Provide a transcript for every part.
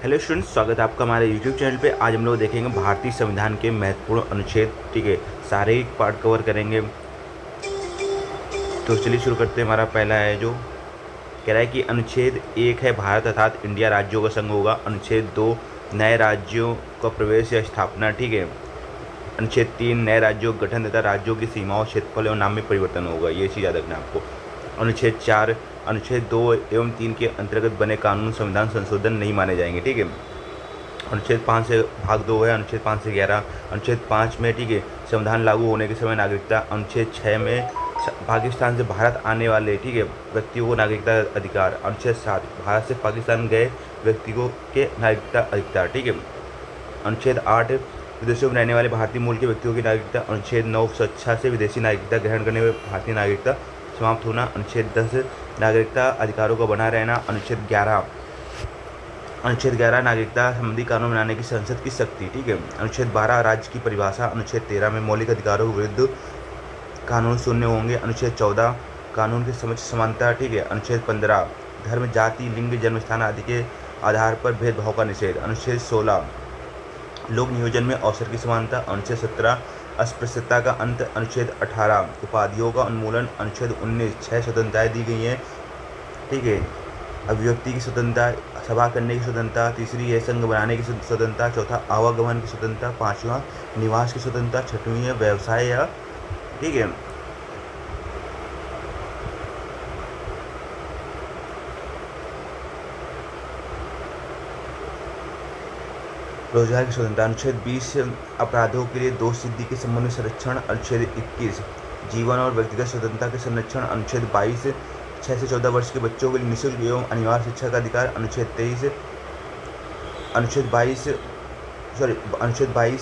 Hello students, स्वागत है आपका हमारे यूट्यूब चैनल पे। आज हम लोग देखेंगे भारतीय संविधान के महत्वपूर्ण अनुच्छेद। ठीक है, सारे ही पार्ट कवर करेंगे। तो चलिए शुरू करते हैं। हमारा पहला है जो कह रहा है कि अनुच्छेद 1 है भारत अर्थात इंडिया राज्यों का संघ होगा। अनुच्छेद 2 नए राज्यों का प्रवेश या स्थापना। ठीक है। अनुच्छेद 3 नए राज्यों का गठन तथा राज्यों की सीमाओं, क्षेत्रफल एवं नाम में परिवर्तन होगा। ये चीज़ याद रखना है आपको। अनुच्छेद 4 अनुच्छेद 2 एवं 3 के अंतर्गत बने कानून संविधान संशोधन नहीं माने जाएंगे। ठीक है। अनुच्छेद 5 से भाग 2 है। अनुच्छेद 5 से 11। अनुच्छेद 5 में ठीक है संविधान लागू होने के समय नागरिकता। अनुच्छेद 6 में पाकिस्तान से भारत आने वाले ठीक है व्यक्तियों को नागरिकता अधिकार। अनुच्छेद 7 भारत से पाकिस्तान गए व्यक्तियों के नागरिकता अधिकार। ठीक है। अनुच्छेद 8 विदेशों में रहने वाले भारतीय मूल के व्यक्तियों की नागरिकता। अनुच्छेद 9 स्वेच्छा से विदेशी नागरिकता ग्रहण करने में भारतीय नागरिकता समाप्त होना। अनुच्छेद 10 नागरिकता अधिकारों का बना रहना। अनुच्छेद 11 नागरिकता संबंधी कानून बनाने की संसद की शक्ति। ठीक है। अनुच्छेद 12 राज्य की परिभाषा। अनुच्छेद 13 में मौलिक अधिकारों के विरुद्ध कानून शून्य होंगे। अनुच्छेद 14 कानून के समक्ष समानता। ठीक है। अनुच्छेद 15 धर्म, जाति, लिंग, जन्मस्थान आदि के आधार पर भेदभाव का निषेध। अनुच्छेद 16 लोक नियोजन में अवसर की समानता। अनुच्छेद 17 अस्पृश्यता का अंत। अनुच्छेद 18 उपाधियों का उन्मूलन। अनुच्छेद 19 6 स्वतंत्रताएं दी गई हैं। ठीक है। अभिव्यक्ति की स्वतंत्रता, सभा करने की स्वतंत्रता। तीसरी है संघ बनाने की स्वतंत्रता। चौथा आवागमन की स्वतंत्रता। पांचवा निवास की स्वतंत्रता। छठवीं है व्यवसाय या ठीक है रोजगार की स्वतंत्रता। अनुच्छेद 20 अपराधों के लिए दोष सिद्धि के संबंध में संरक्षण। अनुच्छेद 21 जीवन और व्यक्तिगत स्वतंत्रता के संरक्षण। अनुच्छेद 22 6 से 14 वर्ष के बच्चों के लिए निःशुल्क एवं अनिवार्य शिक्षा का अधिकार। अनुच्छेद 22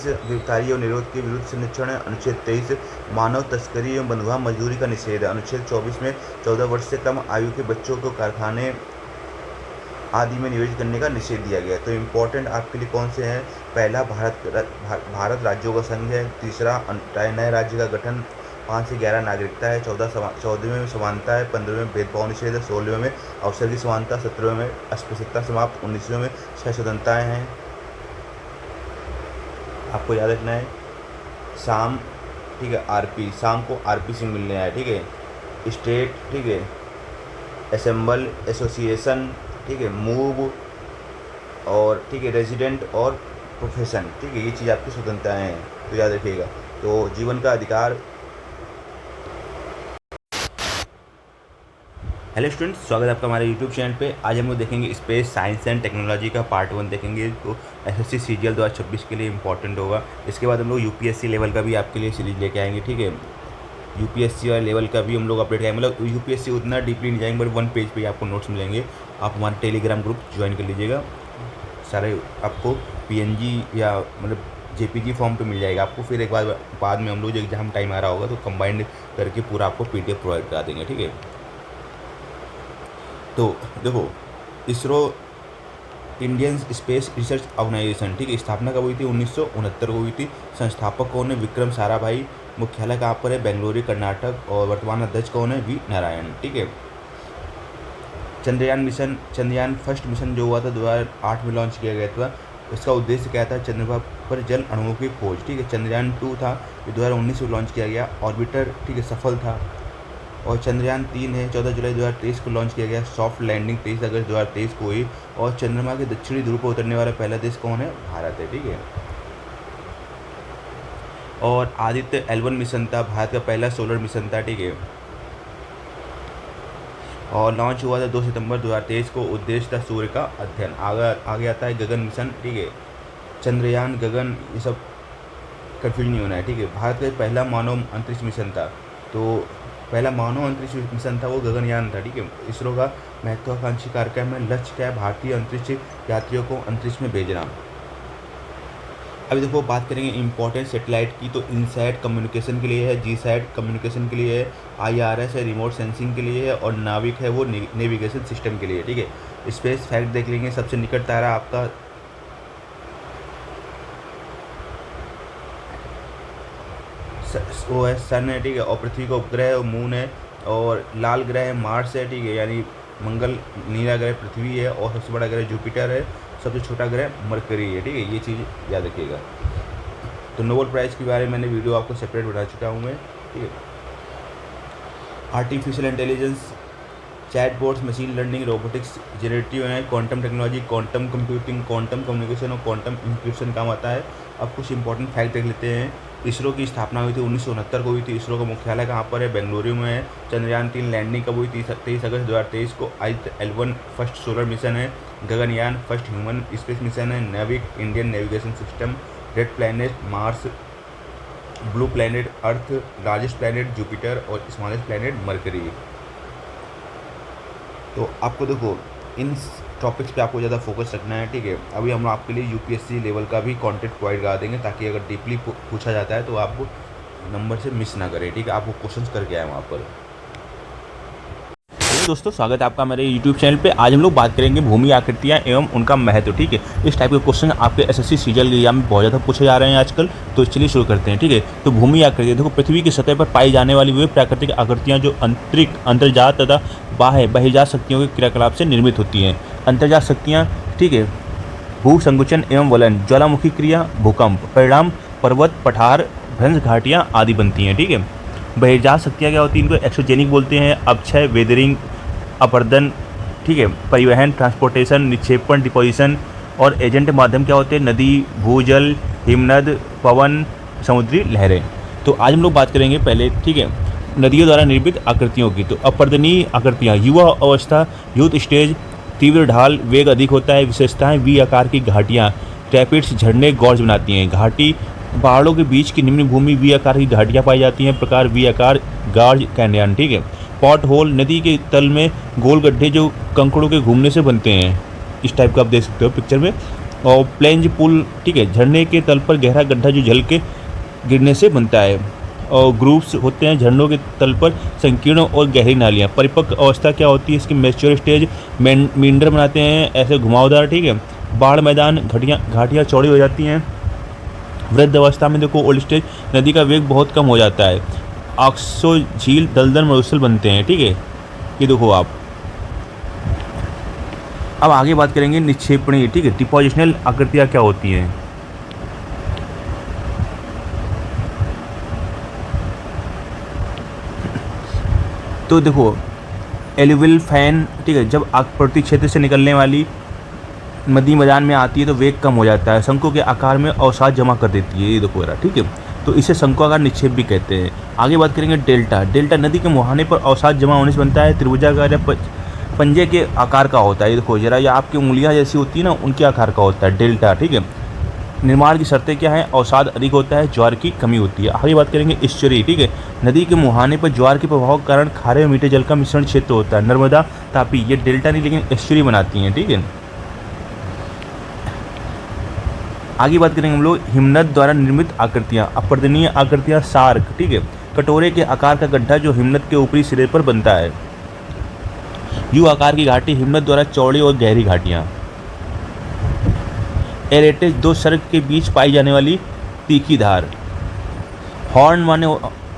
गिरफ्तारी और निरोध के विरुद्ध संरक्षण है। अनुच्छेद 23 मानव तस्करी एवं बंधुआ मजदूरी का निषेध है। अनुच्छेद 24 में 14 वर्ष से कम आयु के बच्चों को कारखाने आदि में निवेश करने का निषेध दिया गया। तो इम्पोर्टेंट आपके लिए कौन से हैं? पहला भारत राज्यों का संघ है। तीसरा नए राज्य का गठन। 5 से 11 नागरिकता है। 14वें में समानता है। 15वें में भेदभाव निषेध है। 16वें में अवसर की समानता। 17वें में अस्पृश्यता समाप्त। 19वें में 6 स्वतंत्रताएँ हैं। आपको याद रखना है शाम ठीक है आरपी, शाम को आरपी से मिलने आए। ठीक है। स्टेट ठीक है असेंबल, एसोसिएशन ठीक है मूव और ठीक है रेजिडेंट और प्रोफेशन। ठीक है, ये चीज़ आपकी स्वतंत्रताएँ हैं, तो याद रखिएगा। तो जीवन का अधिकार। हेलो स्टूडेंट्स, स्वागत है आपका हमारे यूट्यूब चैनल पे। आज हम लोग देखेंगे स्पेस साइंस एंड टेक्नोलॉजी का पार्ट 1 देखेंगे, जो एसएससी सीजीएल 2026 के लिए इंपॉर्टेंट होगा। इसके बाद हम लोग यूपीएससी लेवल का भी आपके लिए सीरीज लेके आएंगे। ठीक है, यूपीएससी वाले लेवल का भी हम लोग अपडेट करेंगे। मतलब यूपीएससी उतना डीपली नहीं जाएंगे, बट 1 पेज पे आपको नोट्स मिलेंगे। आप हमारे टेलीग्राम ग्रुप ज्वाइन कर लीजिएगा। सारे आपको पीएनजी या मतलब जेपीजी फॉर्म पे मिल जाएगा आपको। फिर एक बार बाद में हम लोग जो एग्जाम टाइम आ रहा होगा तो कंबाइंड करके पूरा आपको पीडीएफ प्रोवाइड करा देंगे। ठीक है। तो देखो, ISRO Indian space research organisation ठीक है स्थापना कब हुई थी? 1969 को हुई थी। संस्थापक कौन है? विक्रम साराभाई। मुख्यालय कहाँ पर है? बेंगलुरु कर्नाटक। और वर्तमान अध्यक्ष कौन है? वी नारायण। ठीक है। चंद्रयान फर्स्ट मिशन जो हुआ था 2008 में लॉन्च किया गया था। इसका उद्देश्य क्या था? चंद्रमा पर जल अणुओं की खोज। ठीक है। चंद्रयान 2 था, ये 2019 में लॉन्च किया गया। ऑर्बिटर ठीक है सफल था। और चंद्रयान 3 है, 14 जुलाई 2023 को लॉन्च किया गया। सॉफ्ट लैंडिंग 23 अगस्त 2023 को हुई। और चंद्रमा के दक्षिणी ध्रुव पर उतरने वाला पहला देश कौन है? भारत है। ठीक है। और आदित्य L1 मिशन था, भारत का पहला सोलर मिशन था। ठीक है। और लॉन्च हुआ था 2 सितंबर 2023 को। उद्देश्य था सूर्य का अध्ययन। आगे आता है गगन मिशन। ठीक है। चंद्रयान, गगन, ये सब कन्फ्यूज नहीं होना है। ठीक है। भारत का पहला मानव अंतरिक्ष मिशन था, तो पहला मानव अंतरिक्ष मिशन था वो गगनयान था। ठीक है। इसरो का महत्वाकांक्षी कार्यक्रम में लक्ष्य क्या है? भारतीय अंतरिक्ष यात्रियों को अंतरिक्ष में भेजना। अभी देखो बात करेंगे इंपॉर्टेंट सैटेलाइट की। तो इनसैट कम्युनिकेशन के लिए है, जीसैट कम्युनिकेशन के लिए है, आईआरएस है रिमोट सेंसिंग के लिए है, और नाविक है वो नेविगेशन सिस्टम के लिए। ठीक है। स्पेस फैक्ट देख लेंगे। सबसे निकट तारा आपका वो है सन है। ठीक है। और पृथ्वी का उपग्रह है, मून है। और लाल ग्रह है मार्स है। ठीक है, यानी मंगल। नीला ग्रह पृथ्वी है। और सबसे बड़ा ग्रह जुपिटर है। सबसे छोटा ग्रह मरकरी है, ठीक है, ये चीज़ याद रखिएगा। तो नोबेल प्राइज़ के बारे में मैंने वीडियो आपको सेपरेट बना चुका हूँ मैं, ठीक है। Artificial intelligence, chatbots, machine learning, robotics, generative AI, quantum technology, quantum computing, quantum communication और क्वांटम इंक्रिप्शन काम आता है। अब कुछ इंपॉर्टेंट फैक्ट देख लेते हैं। इसरो की स्थापना हुई थी 1969 को हुई थी। इसरो का मुख्यालय कहाँ पर है? बेंगलुरु में है। चंद्रयान 3 लैंडिंग कब हुई? 23 अगस्त 2023 को। L1 फर्स्ट सोलर मिशन है। Gaganyaan first human space mission है। NavIC Indian navigation system. Red planet Mars, blue planet Earth, largest planet Jupiter और स्मॉलेस्ट प्लैनेट मरकरी। तो आपको देखो इन टॉपिक्स पे आपको ज़्यादा फोकस रखना है, ठीक है। अभी हम आपके लिए यूपीएससी लेवल का भी कंटेंट प्रोवाइड करा देंगे, ताकि अगर डीपली पूछा जाता है तो आप नंबर से मिस ना करें, ठीक है। आपको क्वेश्चंस करके आए वहाँ पर। दोस्तों स्वागत है आपका मेरे YouTube चैनल पे। आज हम लोग बात करेंगे भूमि आकृतियाँ एवं उनका महत्व, ठीक है। इस टाइप के क्वेश्चन आपके एसएससी सीजीएल के एग्जाम में बहुत ज़्यादा पूछे जा रहे हैं आजकल। तो चलिए शुरू करते हैं, ठीक है। तो भूमि आकृतियाँ देखो, पृथ्वी की सतह पर पाई जाने वाली वे प्राकृतिक आकृतियाँ जो अंतर्जात तथा बहिर्जात शक्तियों के क्रियाकलाप से निर्मित होती हैं। अंतर्जात शक्तियाँ, ठीक है, भू संकुचन एवं वलन, ज्वालामुखी क्रिया, भूकंप परिणाम, पर्वत, पठार, भ्रंश घाटियाँ आदि बनती हैं, ठीक है। बहिर्जात शक्तियाँ क्या होती हैं? इनको एक्सोजेनिक बोलते हैं। अपक्षय, वेदरिंग, अपर्दन, ठीक है, परिवहन, ट्रांसपोर्टेशन, निक्षेपण, डिपोजिशन। और एजेंट माध्यम क्या होते हैं? नदी, भूजल, हिमनद, पवन, समुद्री लहरें। तो आज हम लोग बात करेंगे पहले, ठीक है, नदियों द्वारा निर्मित आकृतियों की। तो अपर्दनीय आकृतियाँ, युवा अवस्था, यूथ स्टेज, तीव्र ढाल, वेग अधिक होता है। विशेषताएं, वी आकार की घाटियाँ, रैपिड्स, झरने, गॉर्ज बनाती हैं। घाटी, पहाड़ों के बीच की निम्न भूमि वी आकार की घाटियाँ पाई जाती हैं। प्रकार वी आकार, गॉर्ज, कैन्यन, ठीक है। पॉट होल, नदी के तल में गोल गड्ढे जो कंकड़ों के घूमने से बनते हैं। इस टाइप का आप देख सकते हो पिक्चर में। और प्लेंज पुल, ठीक है, झरने के तल पर गहरा गड्ढा जो जल के गिरने से बनता है। और ग्रूव्स होते हैं झरनों के तल पर संकीर्ण और गहरी नालियाँ। परिपक्व अवस्था क्या होती है इसकी? मैच्योर स्टेज, मींडर बनाते हैं ऐसे घुमावदार, ठीक है। बाढ़ मैदान, घाटियाँ चौड़ी हो जाती हैं। वृद्ध अवस्था में देखो ओल्ड स्टेज, नदी का वेग बहुत कम हो जाता है। ऑक्सो झील, दलदल, मरुस्थल बनते हैं, ठीक है। ये देखो आप। अब आगे बात करेंगे निक्षेपणी, ठीक है, डिपोजिशनल आकृतियाँ क्या होती हैं। तो देखो एलुवियल फैन, ठीक है, जब आकृति क्षेत्र से निकलने वाली नदी मैदान में आती है तो वेग कम हो जाता है। शंकु के आकार में अवसाद जमा कर देती है, ये देखो जरा, ठीक है। तो इसे शंकुआकार निक्षेप भी कहते हैं। आगे बात करेंगे डेल्टा। डेल्टा नदी के मुहाने पर अवसाद जमा होने से बनता है। त्रिभुजाकार या पंजे के आकार का होता है। ये देखो जरा, ये आपकी उंगलियां जैसी होती है ना, उनके आकार का होता है डेल्टा, ठीक है। निर्माण की शर्तें क्या हैं? अवसाद अधिक होता है, ज्वार की कमी होती है। आगे बात करेंगे एस्चुरी, ठीक है। नदी के मुहाने पर ज्वार के प्रभाव के कारण खारे और मीठे जल का मिश्रण क्षेत्र होता है। नर्मदा, तापी, ये डेल्टा नहीं लेकिन एस्चुरी बनाती हैं, ठीक है। आगे बात करेंगे हम लोग हिमनद द्वारा निर्मित आकृतियाँ। अपर्दनीय आकृतियाँ, सार्क, ठीक है, कटोरे के आकार का गड्ढा जो हिमनद के ऊपरी सिरे पर बनता है। यू आकार की घाटी, हिमनद द्वारा चौड़ी और गहरी घाटियाँ। एरेटेज, दो सर्ग के बीच पाई जाने वाली तीखी धार। हॉर्न माने,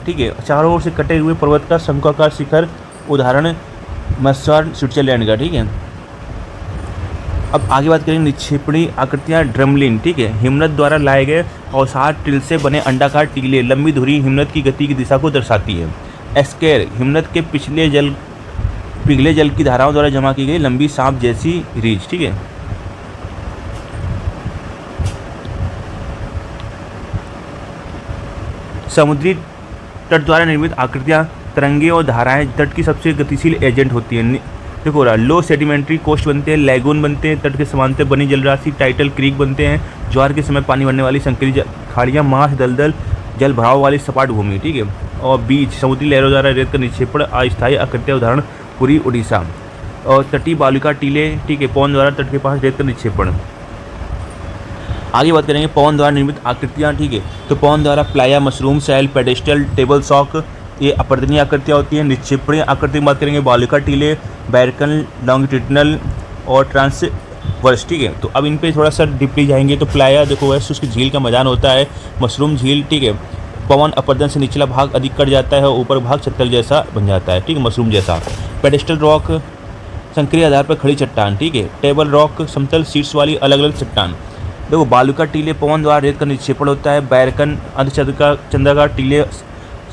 ठीक है, चारों ओर से कटे हुए पर्वत का शंकुआकार शिखर, उदाहरण मस्वार, स्विट्जरलैंड का, ठीक है। अब आगे बात करेंगे निक्षेपणी आकृतियाँ। ड्रमलिन, ठीक है, हिमनद द्वारा लाए गए अवसाद टिल से बने अंडाकार टीले, लंबी धुरी हिमनद की गति की दिशा को दर्शाती है। एस्केर, हिमनद के पिघले जल की धाराओं द्वारा जमा की गई लंबी सांप जैसी रीछ, ठीक है। समुद्री तट द्वारा निर्मित आकृतियाँ। तरंगे और धाराएं तट की सबसे गतिशील एजेंट होती हैं। देखो रहा, लो सेडिमेंट्री कोस्ट बनते हैं, लैगून बनते हैं, तट के समांतर बनी जलराशि, टाइटल क्रीक बनते हैं, ज्वार के समय पानी भरने वाली संकरी खाड़ियाँ, मार्श, दलदल, जल भराव वाली सपाट भूमि, ठीक है। और बीच, समुद्री लहरों द्वारा रेत का निक्षेपण, अस्थायी आकृतियाँ, उदाहरण पुरी, उड़ीसा। और तटीय बालुका टीले, ठीक है, पवन द्वारा तट के पास रेत का निक्षेपण। आगे बात करेंगे पवन द्वारा निर्मित आकृतियाँ, ठीक है। तो पवन द्वारा प्लाया, मशरूम सेल, पेडेस्टल, टेबल सॉक, ये अपर्दनीय आकृतियाँ होती हैं। निक्षेपणीय आकृति की बात करेंगे बालुका टीले, बैरकन, लॉन्गिट्यूडिनल और ट्रांसवर्स, ठीक है। तो अब इन पे थोड़ा सा डीपली जाएंगे। तो प्लाया देखो वैसे उसकी झील का मैदान होता है। मशरूम झील, ठीक है, पवन अपर्दन से निचला भाग अधिक कट जाता है और ऊपर भाग चत्तल जैसा बन जाता है, ठीक है, मशरूम जैसा। पेडेस्टल रॉक, संकरी आधार पर खड़ी चट्टान, ठीक है। टेबल रॉक, समतल शीर्ष वाली अलग अलग चट्टान। देखो बालुका टीले पवन द्वारा रेत का निक्षेपण होता है। बैरकन अर्धचंद्राकार टीले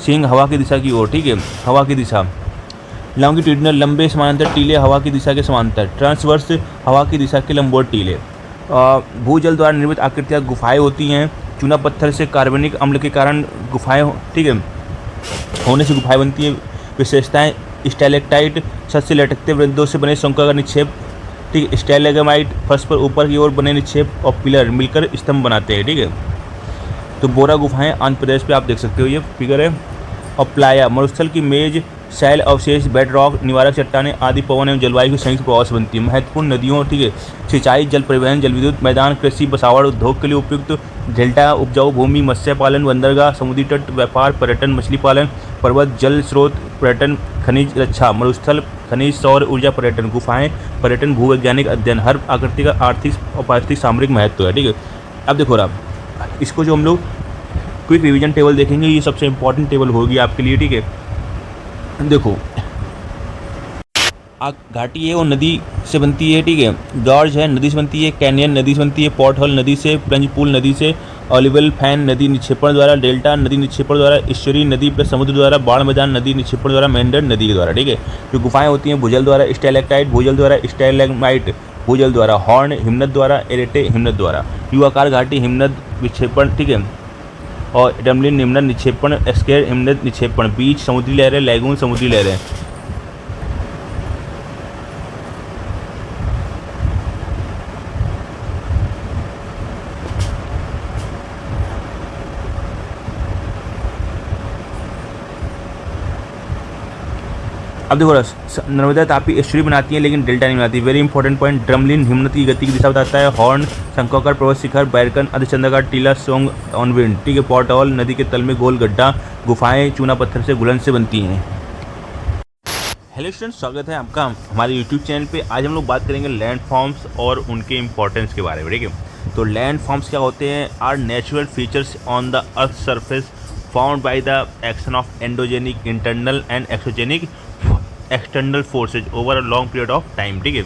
सींग हवा की दिशा की ओर, ठीक है, हवा की दिशा। लॉन्गिट्यूडिनल लंबे समानांतर टीले हवा की दिशा के समांतर। ट्रांसवर्स हवा की दिशा के लंबवत टीले। भूजल द्वारा निर्मित आकृतियाँ गुफाएं होती हैं। चूना पत्थर से कार्बनिक अम्ल के कारण गुफाएं, ठीक है, होने से गुफाएं बनती हैं। विशेषताएं स्टैलेक्टाइट छत से लटकते वृंदों से बने शंकुआकार निक्षेप, ठीक है। स्टैलेगमाइट फर्श पर ऊपर की ओर बने निक्षेप और पिलर मिलकर स्तंभ बनाते हैं, ठीक है। तो बोरा गुफाएं आंध्र प्रदेश पे आप देख सकते हो, ये फिगर है। और प्लाया मरुस्थल की मेज, शैल अवशेष, बेड रॉक, निवारक चट्टानें आदि पवन एवं जलवायु के संयुक्त प्रभाव से बनती है। महत्वपूर्ण नदियों, ठीक है, सिंचाई, जल परिवहन, जल विद्युत, मैदान, कृषि, बसावड़, उद्योग के लिए उपयुक्त, डेल्टा, उपजाऊ भूमि, मत्स्य पालन, बंदरगाह, समुद्री तट, व्यापार, पर्यटन, मछली पालन, पर्वत, जल स्रोत, पर्यटन, खनिज रक्षा, मरुस्थल, खनिज, सौर ऊर्जा, पर्यटन, गुफाएं, पर्यटन, भूवैज्ञानिक अध्ययन। हर आकृति का आर्थिक और पारिस्थितिक सामरिक महत्व है, ठीक है। अब देखो रहा इसको जो हम लोग क्विक रिवीजन टेबल देखेंगे, ये सबसे इंपॉर्टेंट टेबल होगी आपके लिए, ठीक है। देखो घाटी है वो नदी से बनती है, ठीक है। गॉर्ज है नदी से बनती है। कैनियन नदी से बनती है। पॉट होल नदी से। प्लंज पूल नदी से। ऑलिवल फैन नदी निक्षेपण द्वारा। डेल्टा नदी निक्षेपण द्वारा। ईश्वरी नदी प्लस समुद्र द्वारा। बाढ़ मैदान नदी निक्षेपण द्वारा। मेंढर नदी के द्वारा, ठीक है। जो गुफाएं होती हैं भूजल द्वारा। स्टैलेक्टाइट भूजल द्वारा। स्टैलेग्माइट भूजल द्वारा। हॉर्न हिमनद द्वारा। एरेटे हिमनद द्वारा। युवाकार घाटी हिमनद विक्षेपण, ठीक है। और डमलिन हिमनद निक्षेपण। स्केर हिमनद निक्षेपण। बीच समुद्री लहरें। लैगून समुद्री लहरें। अब देखो नर्मदा तापी एस्चुरी बनाती है लेकिन डेल्टा नहीं बनाती। Very important point. ड्रमलिन हिमनद की गति की दिशा बताता है। हॉर्न शंकुआकार पर्वत शिखर। बैरकन अर्धचंद्राकार टीला सोंग ऑन विंड, ठीक है। पॉट हॉल नदी के तल में गोल गड्ढा। गुफाएं चूना पत्थर से घुलन से बनती हैं। हेलो स्टूडेंट्स, स्वागत है आपका हमारे यूट्यूब चैनल पे। आज हम लोग बात करेंगे लैंड फॉर्म्स और उनके इंपॉर्टेंस के बारे में, ठीक है। तो लैंड फॉर्म्स क्या होते हैं? Are natural features on the earth surface found by the action of endogenic internal and exogenic external forces over a long period of time, ठीक है।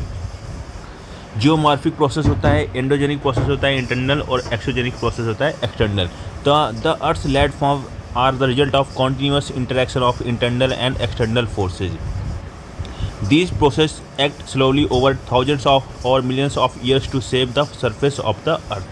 जियोमॉर्फिक प्रोसेस होता है, एंडोजेनिक प्रोसेस होता है इंटरनल, और एक्सोजेनिक प्रोसेस होता है external. The earth's land form are the result of continuous interaction of internal and external forces. These processes act slowly over thousands of or millions of years to shape the surface of the earth.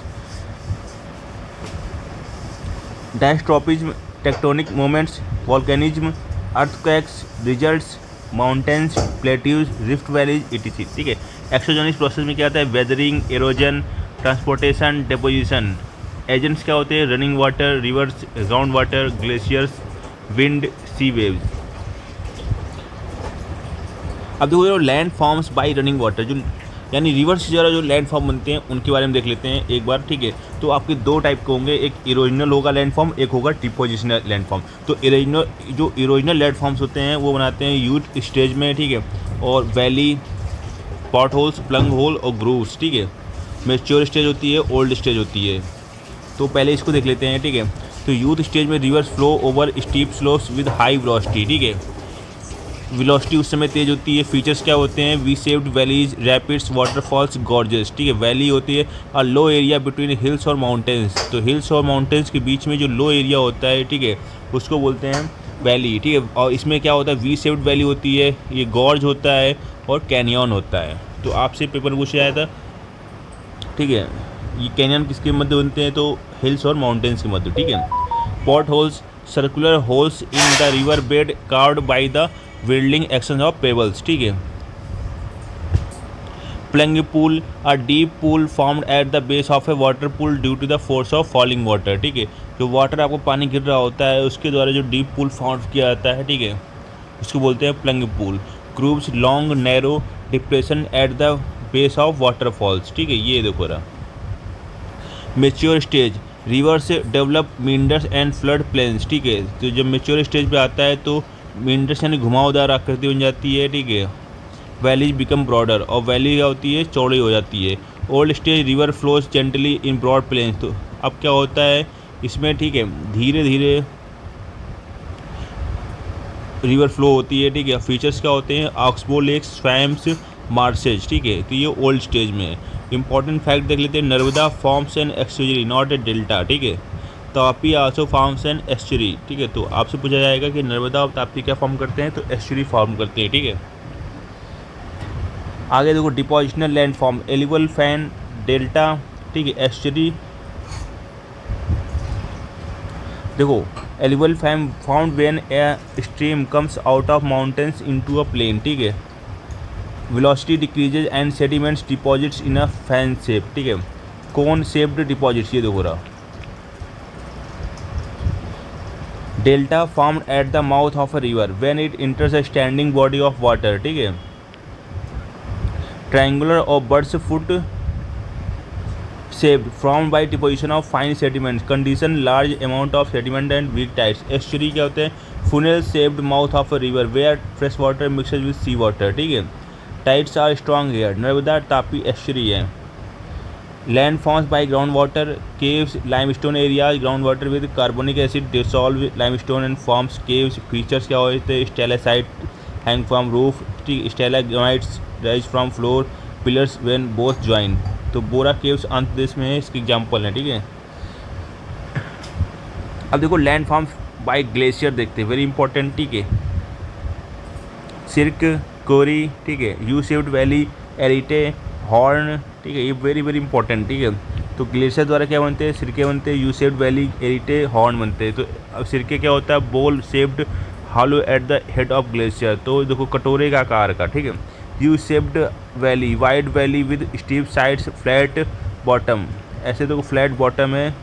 Diastrophism, tectonic movements, volcanism, earthquakes, results, mountains, plateaus, rift valleys, etc. ठीक है। Exogenic process में क्या आता है? Weathering, erosion, transportation, deposition. Agents क्या होते हैं? Running water, rivers, ground water, glaciers, wind, sea waves. अब देखो land forms by running water, जो यानी रिवर से जो लैंड फॉर्म बनते हैं उनके बारे में देख लेते हैं एक बार, ठीक है। तो आपके दो टाइप के होंगे, एक इरोजनल होगा लैंड फॉर्म, एक होगा डिपोजिशनल लैंड फॉर्म। तो इरोजनल लैंड फॉर्म्स होते हैं वो बनाते हैं यूथ स्टेज में, ठीक है। और valley, pot holes, plunge hole और ग्रूव्स, ठीक है। मैच्योर स्टेज होती है, ओल्ड स्टेज होती है। तो पहले इसको देख लेते हैं, ठीक है। तो यूथ स्टेज में reverse flow over steep slopes with high velocity, ठीक है। वेलोसिटी उस समय तेज होती है। फीचर्स क्या होते हैं? V shaped valleys, rapids, waterfalls, gorges, ठीक है। वैली होती है और लो एरिया बिटवीन हिल्स और माउंटेन्स। तो हिल्स और माउंटेन्स के बीच में जो लो एरिया होता है, ठीक है, उसको बोलते हैं वैली, ठीक है। और इसमें क्या होता है? वी शेप्ड वैली होती है, ये गॉर्ज होता है और कैनियन होता है। तो आपसे पेपर में पूछा जाता है, ठीक है, ये कैनियन किसके मध्य बनते हैं? तो हिल्स और माउंटेन्स के मध्य, ठीक है। Pot holes, circular holes in the river bed carved by the whirling action of pebbles, ठीक है। Plunge pool, a deep pool formed at the base of a water pool due to the force of falling water, ठीक है। जो water आपको पानी गिर रहा होता है उसके द्वारा जो डीप पूल फॉर्म किया जाता है, ठीक है, उसको बोलते हैं plunge pool. Grooves, long narrow depression at the base of waterfalls, ठीक है। ये देखो रहा। मेच्योर स्टेज, रिवर से develop meanders and flood plains, ठीक है। तो जब मेच्योर स्टेज पे आता है तो मींडर्स यानी घुमावदार आकृति बन जाती है, ठीक है। वैलीज बिकम ब्रॉडर, और वैली क्या होती है? चौड़ी हो जाती है। Old stage, river flows gently in broad plains. तो अब क्या होता है इसमें, ठीक है, धीरे धीरे रिवर फ्लो होती है, ठीक है। फीचर्स क्या होते हैं? ऑक्सबो लेक्स, स्वैम्स, मार्सेज, ठीक है, तो ये ओल्ड स्टेज में है। इंपॉर्टेंट फैक्ट देख लेते हैं, Narmada forms an estuary not a delta, ठीक है, Tapi also forms an estuary, ठीक है, तो आपसे पूछा जाएगा कि नर्मदा और तापी क्या फॉर्म करते हैं, तो एस्चुरी फॉर्म करते हैं, ठीक है। आगे देखो depositional land form, alluvial fan delta, ठीक है, एस्चुरी, देखो alluvial fan found when a stream comes out of mountains into a plain, ठीक है, velocity decreases and sediments deposits in a fan shape, ठीक है, कोन शेप्ड डिपॉजिट्स, ये देखो रहा। Delta formed at the mouth of a river when it enters a standing body of water, ठीक है, triangular और bird's foot shaped formed by deposition of fine sediments condition large amount of sediment and weak tides। estuary क्या होते हैं, funnel shaped mouth of a river where fresh water mixes with sea water, ठीक है, tides are strong here। Narmada Tapi estuary है। land forms by ground water caves limestone areas ground water with carbonic acid dissolve limestone and forms caves। features क्या होते हैं, stalactite hang from roof, stalagmites rise from floor pillars when both join। तो बोरा caves Andhra Pradesh में है, इसकी example है, ठीक है। अब देखो लैंड फॉर्म्स बाय ग्लेशियर देखते हैं, वेरी इंपॉर्टेंट, ठीक है, सिर्क कोरी, ठीक है, यू शेप्ड वैली एरिटे हॉर्न, ठीक है, ये वेरी वेरी इंपॉर्टेंट, ठीक है। तो ग्लेशियर द्वारा क्या बनते हैं, सिरके बनते हैं, यू शेप्ड वैली एरिटे हॉर्न बनते हैं। तो अब सिरके क्या होता है, बोल shaped hollow at the head of glacier, तो देखो कटोरे का आकार का, ठीक है। U shaped valley wide valley with steep sides flat bottom, ऐसे तो फ्लैट बॉटम है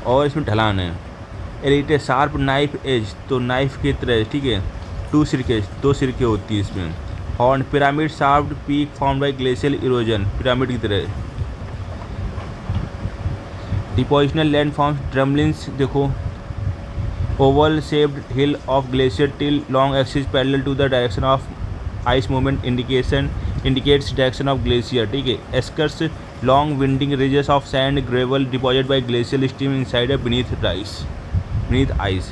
और इसमें ढलान है। एरिटे शार्प नाइफ एज, तो नाइफ की तरह, ठीक है, टू सिरके, दो सिरके होती है इसमें। Horn pyramid sharp peak form by glacial erosion, pyramid की तरह। डिपोजिशनल लैंड फॉर्म्स ड्रमलिन्स, देखो oval shaped hill of glacier till long axis parallel to the direction of ice movement indicates direction of glacier, ठीक है। एस्कर्स long winding ridges of sand gravel deposited by glacial stream inside a beneath ice।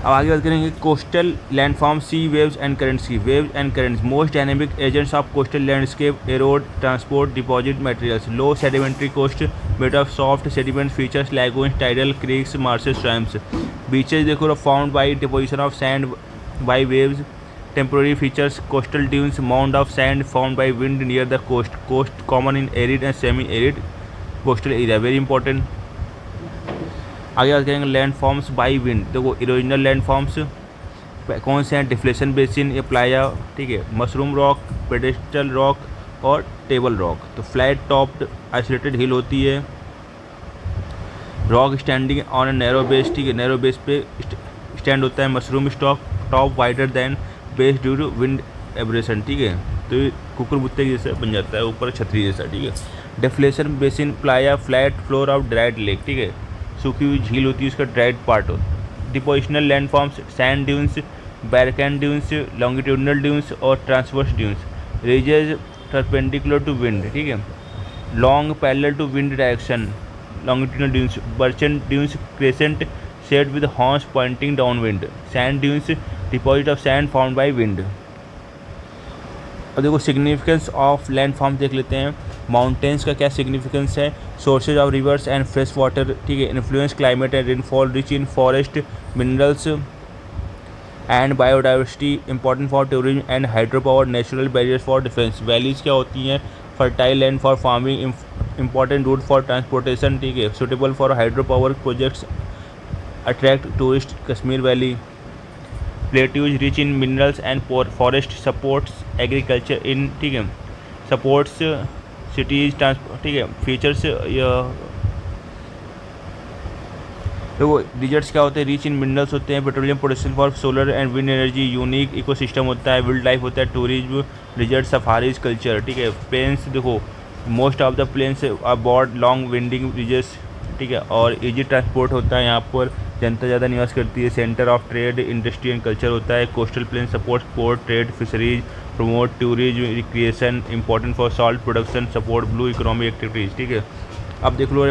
अब आगे बात करेंगे coastal landform, sea waves and currents की। Waves and currents most dynamic agents of coastal landscape, erode transport deposit materials. Low sedimentary coast made of soft sediment features lagoons tidal creeks marshes swamps. Beaches देखो found by deposition of sand by waves. Temporary features coastal dunes, mound of sand formed by wind near the coast common in arid and semi-arid coastal area, very important। आगे बात करेंगे land forms by wind, देखो erosional land forms कौन से हैं, deflation basin, या playa, ठीक है, मशरूम रॉक, पेडेस्टल रॉक और टेबल रॉक। तो फ्लैट टॉप्ड आइसोलेटेड हिल होती है। Rock standing on a narrow base, ठीक है, नैरो बेस पे स्टैंड होता है। मशरूम स्टॉक top wider than base due to wind abrasion, ठीक है, तो ये कुकुर बुत्ते जैसा बन जाता है, ऊपर छतरी जैसा, ठीक है। Deflation basin playa flat floor of dried lake, ठीक है, सूखी हुई झील होती है, उसका ड्राइड पार्ट हो। Depositional land forms sand dunes, barchan dunes, longitudinal dunes और transverse dunes. Ridges perpendicular to wind, ठीक है, long parallel to wind direction longitudinal dunes. Barchan dunes crescent shaped with horns pointing downwind. Sand dunes deposit of sand found by wind. अब देखो significance of land form देख लेते हैं। Mountains का क्या significance है, sources of rivers and fresh water, ठीक है, influence climate and rainfall, rich in forest minerals and biodiversity, important for tourism and hydro power, natural barriers for defence. Valleys क्या होती हैं, fertile land for farming, important route for transportation, ठीक है, suitable for hydro power projects, attract tourist. Kashmir valley plateaus rich in minerals and forest, supports agriculture in, ठीक है, supports cities transport, ठीक है, features. तो वो डिजर्ट्स क्या होते हैं, रिच इन मिनरल्स होते हैं, petroleum production for solar and wind energy, unique ecosystem होता है, विल्ड लाइफ होता है, टूरिज्म, डिजर्ट सफारीज कल्चर, ठीक है। प्लेन्स देखो most of the plains are bordered long winding ridges, ठीक है, और इजी ट्रांसपोर्ट होता है, यहाँ पर जनता ज़्यादा निवास करती है। Centre of trade industry and culture होता है। Coastal plain support port trade fisheries, promote tourism recreation, important for salt production, support blue economic activities, ठीक है। अब देख लो,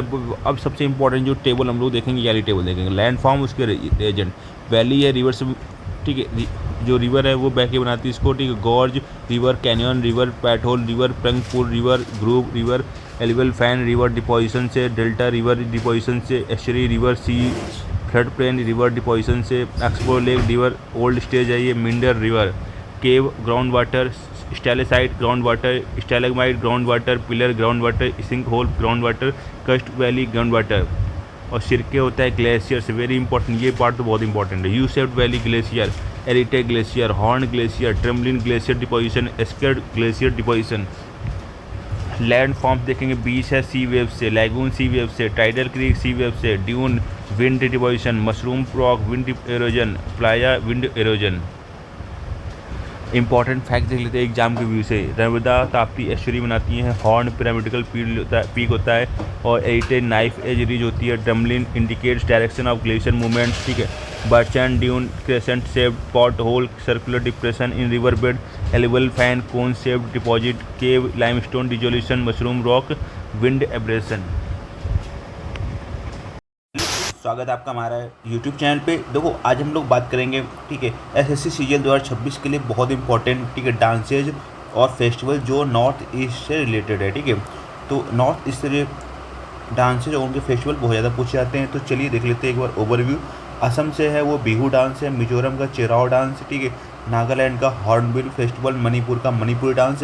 अब सबसे इंपॉर्टेंट जो टेबल हम लोग देखेंगे, याली टेबल देखेंगे। लैंड फॉर्म उसके एजेंट, वैली है, रिवर्स, ठीक है, जो रिवर है वो बह के बनाती है इसको, ठीक है। Gorge river, canyon river, pothole river, प्रंगपुर रिवर, groove river, alluvial fan river deposition से, डेल्टा रिवर डिपोजिशन से, estuary river sea flood plain river deposition से, oxbow lake river old stage है ये, meander river, cave ground water, stalactite ground water, stalagmite ground water, pillar ground water, sinkhole ground water, karst valley ground water. और cirque होता है glaciers, very important, ये part तो बहुत important है। U shaped valley glacier, arete glacier, horn glacier, drumlin glacier deposition, esker glacier deposition. Land forms देखेंगे, beach है sea wave से, लैगून सी वेव से, टाइडल क्रीक सी वेव से, dune wind deposition, mushroom rock wind erosion, playa wind erosion. Important fact देख लेते हैं exam के view से। नर्मदा ताप्ती एस्चुरी बनाती हैं, हॉर्न पिरामिडिकल पीक होता है, और एरिटेज नाइफ एज रिज होती है। Drumlin indicates direction of glacier movements, ठीक है। Barchan dune crescent shaped pothole circular depression in river bed, alluvial fan cone shaped deposit, cave limestone dissolution, mushroom rock wind abrasion. स्वागत है आपका हमारा YouTube channel पे। देखो आज हम लोग बात करेंगे, ठीक है, एसएससी सीजीएल 2026 के लिए बहुत इंपॉर्टेंट, ठीक है, डांसेज और फेस्टिवल जो नॉर्थ ईस्ट से रिलेटेड है, ठीक है। तो नॉर्थ ईस्ट से डांसेज और उनके फेस्टिवल बहुत ज़्यादा पूछे जाते हैं। तो चलिए देख लेते हैं एक बार ओवरव्यू। असम से है वो बिहू डांस है, मिजोरम का चेराव डांस, ठीक है, नागालैंड का हॉर्नबिल फेस्टिवल, मणिपुर का मणिपुरी डांस,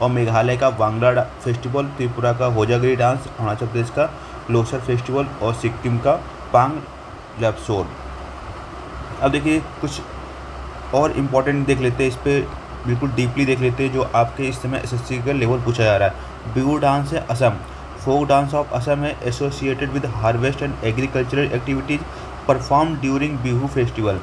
और मेघालय का वांगला फेस्टिवल, त्रिपुरा का होजागिरी डांस, अरुणाचल प्रदेश का लोसर फेस्टिवल, और सिक्किम का पांग लैप्सोल। अब देखिए कुछ और इम्पोर्टेंट देख लेते हैं, इस पर बिल्कुल डीपली देख लेते हैं जो आपके इस समय एसएससी का लेवल पूछा जा रहा है। बिहू डांस है Assam, folk dance of Assam है, associated with harvest and agricultural activities perform during Bihu festival.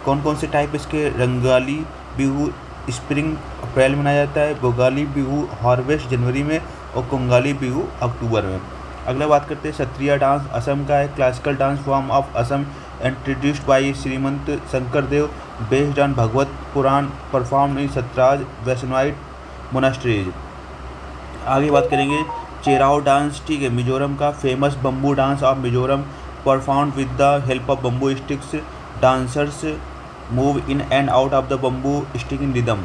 कौन कौन से टाइप इसके? रंगाली बिहू स्प्रिंग अप्रैल में मनाया जाता है, बोगाली बिहू हार्वेस्ट जनवरी में, और कुंगाली बिहू अक्टूबर में। अगला बात करते हैं सत्रिया डांस असम का है, classical dance form of Assam introduced by Srimanta Sankardeva, based on Bhagavata Purana, perform in Sattras Vaishnavite monasteries. आगे बात करेंगे चेराव डांस, ठीक है, मिजोरम का famous bamboo dance of Mizoram, perform with the help of bamboo sticks, dancers move in and out of the bamboo stick in rhythm.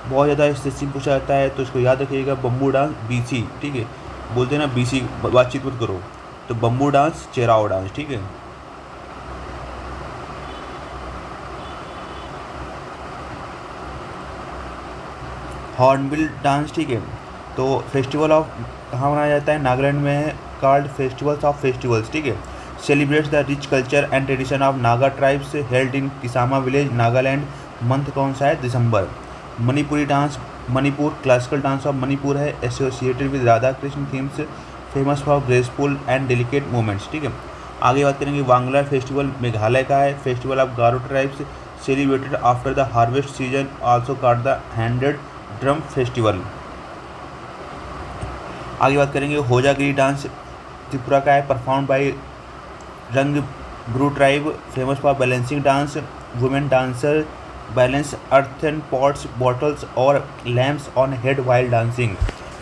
बहुत ज़्यादा इससे पूछा जाता है तो इसको याद रखिएगा। बम्बू डांस बीसी, ठीक है, बोलते हैं ना बीसी, बातचीत मत करो, तो बम्बू डांस चेराव डांस, ठीक है। हॉर्नबिल डांस, ठीक है, तो फेस्टिवल ऑफ कहाँ मनाया जाता है? नागालैंड में है, कॉल्ड फेस्टिवल्स ऑफ फेस्टिवल्स, ठीक है। Celebrates the rich culture and tradition of Naga tribes, held in Kisama village Nagaland. Month कौन सा है? दिसंबर। Manipuri dance Manipur, classical dance of Manipur है, associated with Radha Krishna themes, famous for graceful and delicate movements, ठीक है। आगे बात करेंगे वांगला फेस्टिवल मेघालय का है, festival of Garo tribes, celebrated after the harvest season, also called the hundred drum festival. आगे बात करेंगे होजागिरी डांस त्रिपुरा का है, perform by Reang Bru tribe, famous for balancing dance, women dancer balance earthen and pots bottles और lamps on head while dancing.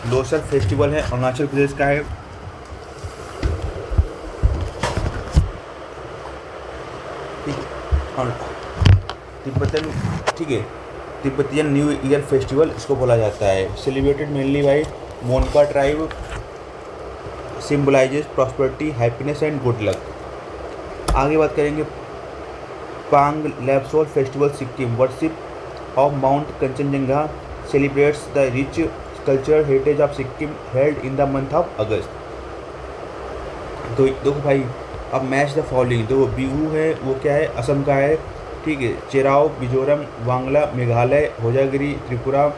Losar festival है, अरुणाचल प्रदेश का है, और तिब्बतन, ठीक है, तिब्बतियन न्यू ईयर फेस्टिवल इसको बोला जाता है। Celebrated mainly by Monpa tribe, symbolises prosperity, happiness and good luck. आगे बात करेंगे Pang Lhabsol festival Sikkim, worship of mount Kanchenjunga, celebrates the rich cultural heritage of Sikkim, held in the month of August. तो देखो भाई अब मैच द फॉलोइंग। तो बिहू है वो क्या है? असम का है, ठीक है, Cheraw Mizoram, Wangala Meghalaya, Hojagiri Tripura,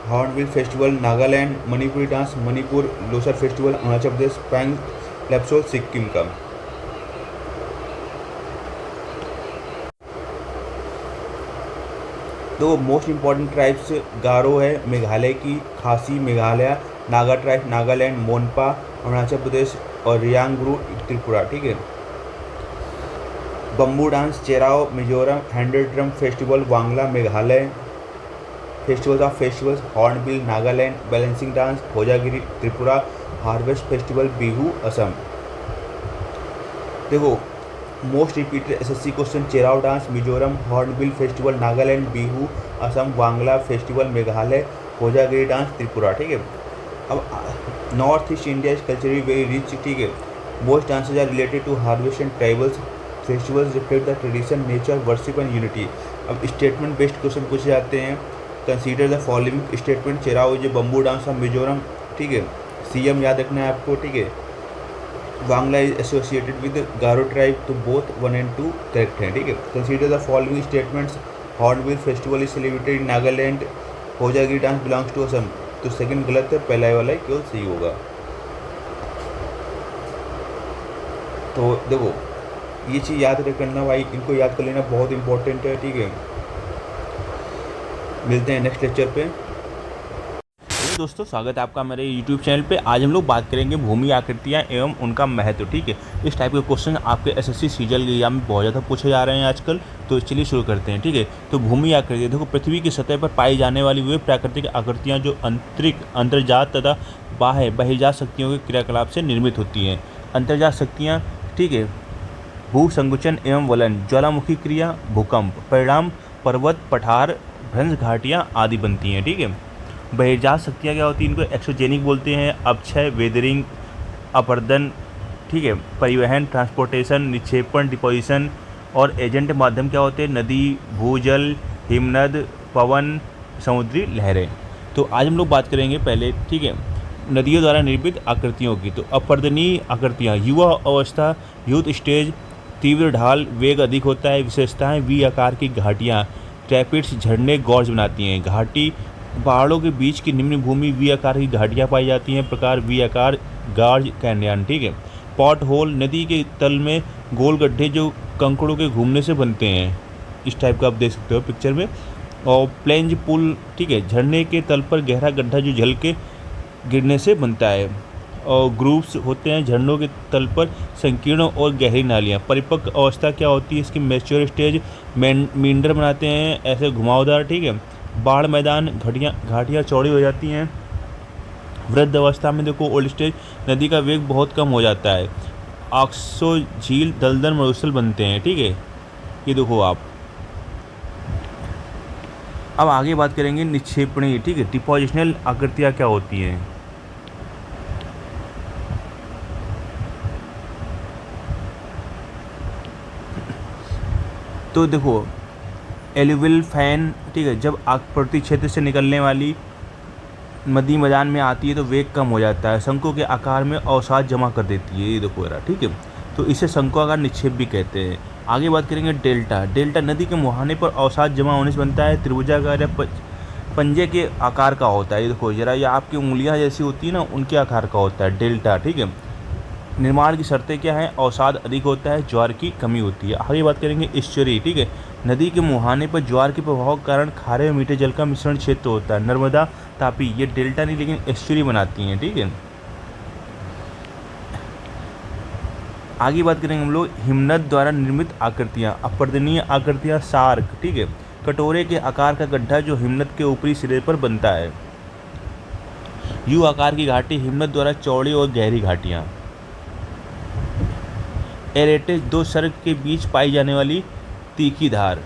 hornbill festival Nagaland, Manipuri dance Manipur, Losar festival Arunachal Pradesh, Pang Lhabsol Sikkim का। दो मोस्ट इम्पॉर्टेंट ट्राइब्स गारो है मेघालय की, खासी मेघालय, नागा ट्राइब नागालैंड, मोनपा अरुणाचल प्रदेश, और रियांगरू त्रिपुरा, ठीक है। Bamboo dance Cheraw Mizoram, hundred drum festival Wangala Meghalaya, festivals of festivals hornbill Nagaland, balancing dance Hojagiri Tripura, harvest festival Bihu Assam. देखो most repeated SSC question, Cheraw dance Mizoram, hornbill festival Nagaland, Bihu Assam, Wangala festival Meghalaya, Kojagiri dance Tripura. ठीक है। अब north east India is culturally very rich. ठीक है। Most dances are related to harvest and tribals festivals reflect the tradition nature worship and unity. अब statement based question पूछे जाते हैं। Consider the following statement, Cheraw जो बम्बू डांस ऑफ मिजोरम। ठीक है। CM याद रखना है आपको। ठीक है। Wangala is associated with Garo tribe, तो बोथ 1 and 2 करेक्ट हैं। ठीक है। Consider the following statements, hornbill festival is celebrated in Nagaland, Kojagiri dance belongs to Assam, तो सेकंड गलत है, पहला वाला ही केवल सही होगा। तो देखो ये चीज़ याद रखना भाई, इनको याद कर लेना बहुत इंपॉर्टेंट है। ठीक है। मिलते हैं नेक्स्ट लेक्चर पे। दोस्तों स्वागत है आपका मेरे YouTube चैनल पे। आज हम लोग बात करेंगे भूमि आकृतियाँ एवं उनका महत्व। ठीक है। इस टाइप के क्वेश्चन आपके एसएससी सीजीएल एग्जाम में बहुत ज़्यादा पूछे जा रहे हैं आजकल, तो चलिए शुरू करते हैं। ठीक है। तो भूमि आकृतियाँ देखो, पृथ्वी की सतह पर पाई जाने वाली वे प्राकृतिक आकृतियाँ जो अंतर्जात तथा बहिर्जात शक्तियों के क्रियाकलाप से निर्मित होती हैं। अंतर्जात शक्तियाँ, ठीक है, भू संकुचन एवं वलन, ज्वालामुखी क्रिया, भूकंप परिणाम, पर्वत पठार, भ्रंश घाटियाँ आदि बनती हैं। ठीक है। बहिर्जात शक्तियाँ क्या होती हैं, इनको एक्सोजेनिक बोलते हैं। अपक्षय, वेदरिंग, अपर्दन, ठीक है, परिवहन, ट्रांसपोर्टेशन, निक्षेपण, डिपोजिशन। और एजेंट माध्यम क्या होते हैं, नदी, भूजल, हिमनद, पवन, समुद्री लहरें। तो आज हम लोग बात करेंगे पहले, ठीक है, नदियों द्वारा निर्मित आकृतियों की। तो अपर्दनीय आकृतियाँ, युवा अवस्था, यूथ स्टेज, तीव्र ढाल, वेग अधिक होता है। विशेषताएँ, वी आकार की घाटियाँ, रैपिड्स, झरने, गॉर्ज बनाती हैं। घाटी, पहाड़ों के बीच की निम्न भूमि वी आकार की घाटियाँ पाई जाती हैं। प्रकार वी आकार, गार्ज, कैन्यन। ठीक है। पॉट होल, नदी के तल में गोल गड्ढे जो कंकड़ों के घूमने से बनते हैं। इस टाइप का आप देख सकते हो पिक्चर में। और प्लेंज पुल, ठीक है, झरने के तल पर गहरा गड्ढा जो जल के गिरने से बनता है। और ग्रूव्स होते हैं झरनों के तल पर संकीर्ण और गहरी नालियाँ। परिपक्व अवस्था क्या होती है इसकी, मैच्योर स्टेज, मींडर बनाते हैं ऐसे घुमावदार। ठीक है। बाढ़ मैदान, घाटियाँ चौड़ी हो जाती हैं। वृद्ध अवस्था में देखो ओल्ड स्टेज, नदी का वेग बहुत कम हो जाता है। ऑक्सो झील, दलदल, मरुस्थल बनते हैं। ठीक है। ये देखो आप। अब आगे बात करेंगे निक्षेपणी, ठीक है, डिपोजिशनल आकृतियाँ क्या होती हैं। तो देखो एलुवियल फैन, ठीक है, जब आकृति क्षेत्र से निकलने वाली नदी मैदान में आती है तो वेग कम हो जाता है। शंकु के आकार में अवसाद जमा कर देती है। ये देखो जरा, ठीक है। तो इसे शंकुआकार निक्षेप भी कहते हैं। आगे बात करेंगे डेल्टा। डेल्टा नदी के मुहाने पर अवसाद जमा होने से बनता है। त्रिभुजाकार या पंजे के आकार का होता है। ये देखो जरा, ये आपकी उंगलियां जैसी होती है ना, उनके आकार का होता है डेल्टा। ठीक है। निर्माण की शर्तें क्या हैं, अवसाद अधिक होता है, ज्वार की कमी होती है। आगे बात करेंगे ईश्वरी, ठीक है, नदी के मुहाने पर ज्वार के प्रभाव के कारण खारे और मीठे जल का मिश्रण क्षेत्र होता है। नर्मदा, तापी, ये डेल्टा नहीं लेकिन एस्चुरी बनाती हैं। ठीक है। आगे बात करेंगे हम लोग हिमनद द्वारा निर्मित आकृतियाँ। अपर्दनीय आकृतियाँ, सार्क, ठीक है, कटोरे के आकार का गड्ढा जो हिमनद के ऊपरी सिरे पर बनता है। यू आकार की घाटी, हिमनद द्वारा चौड़ी और गहरी घाटियाँ। एरेटेज, दो सर्ग के बीच पाई जाने वाली तीखी धार।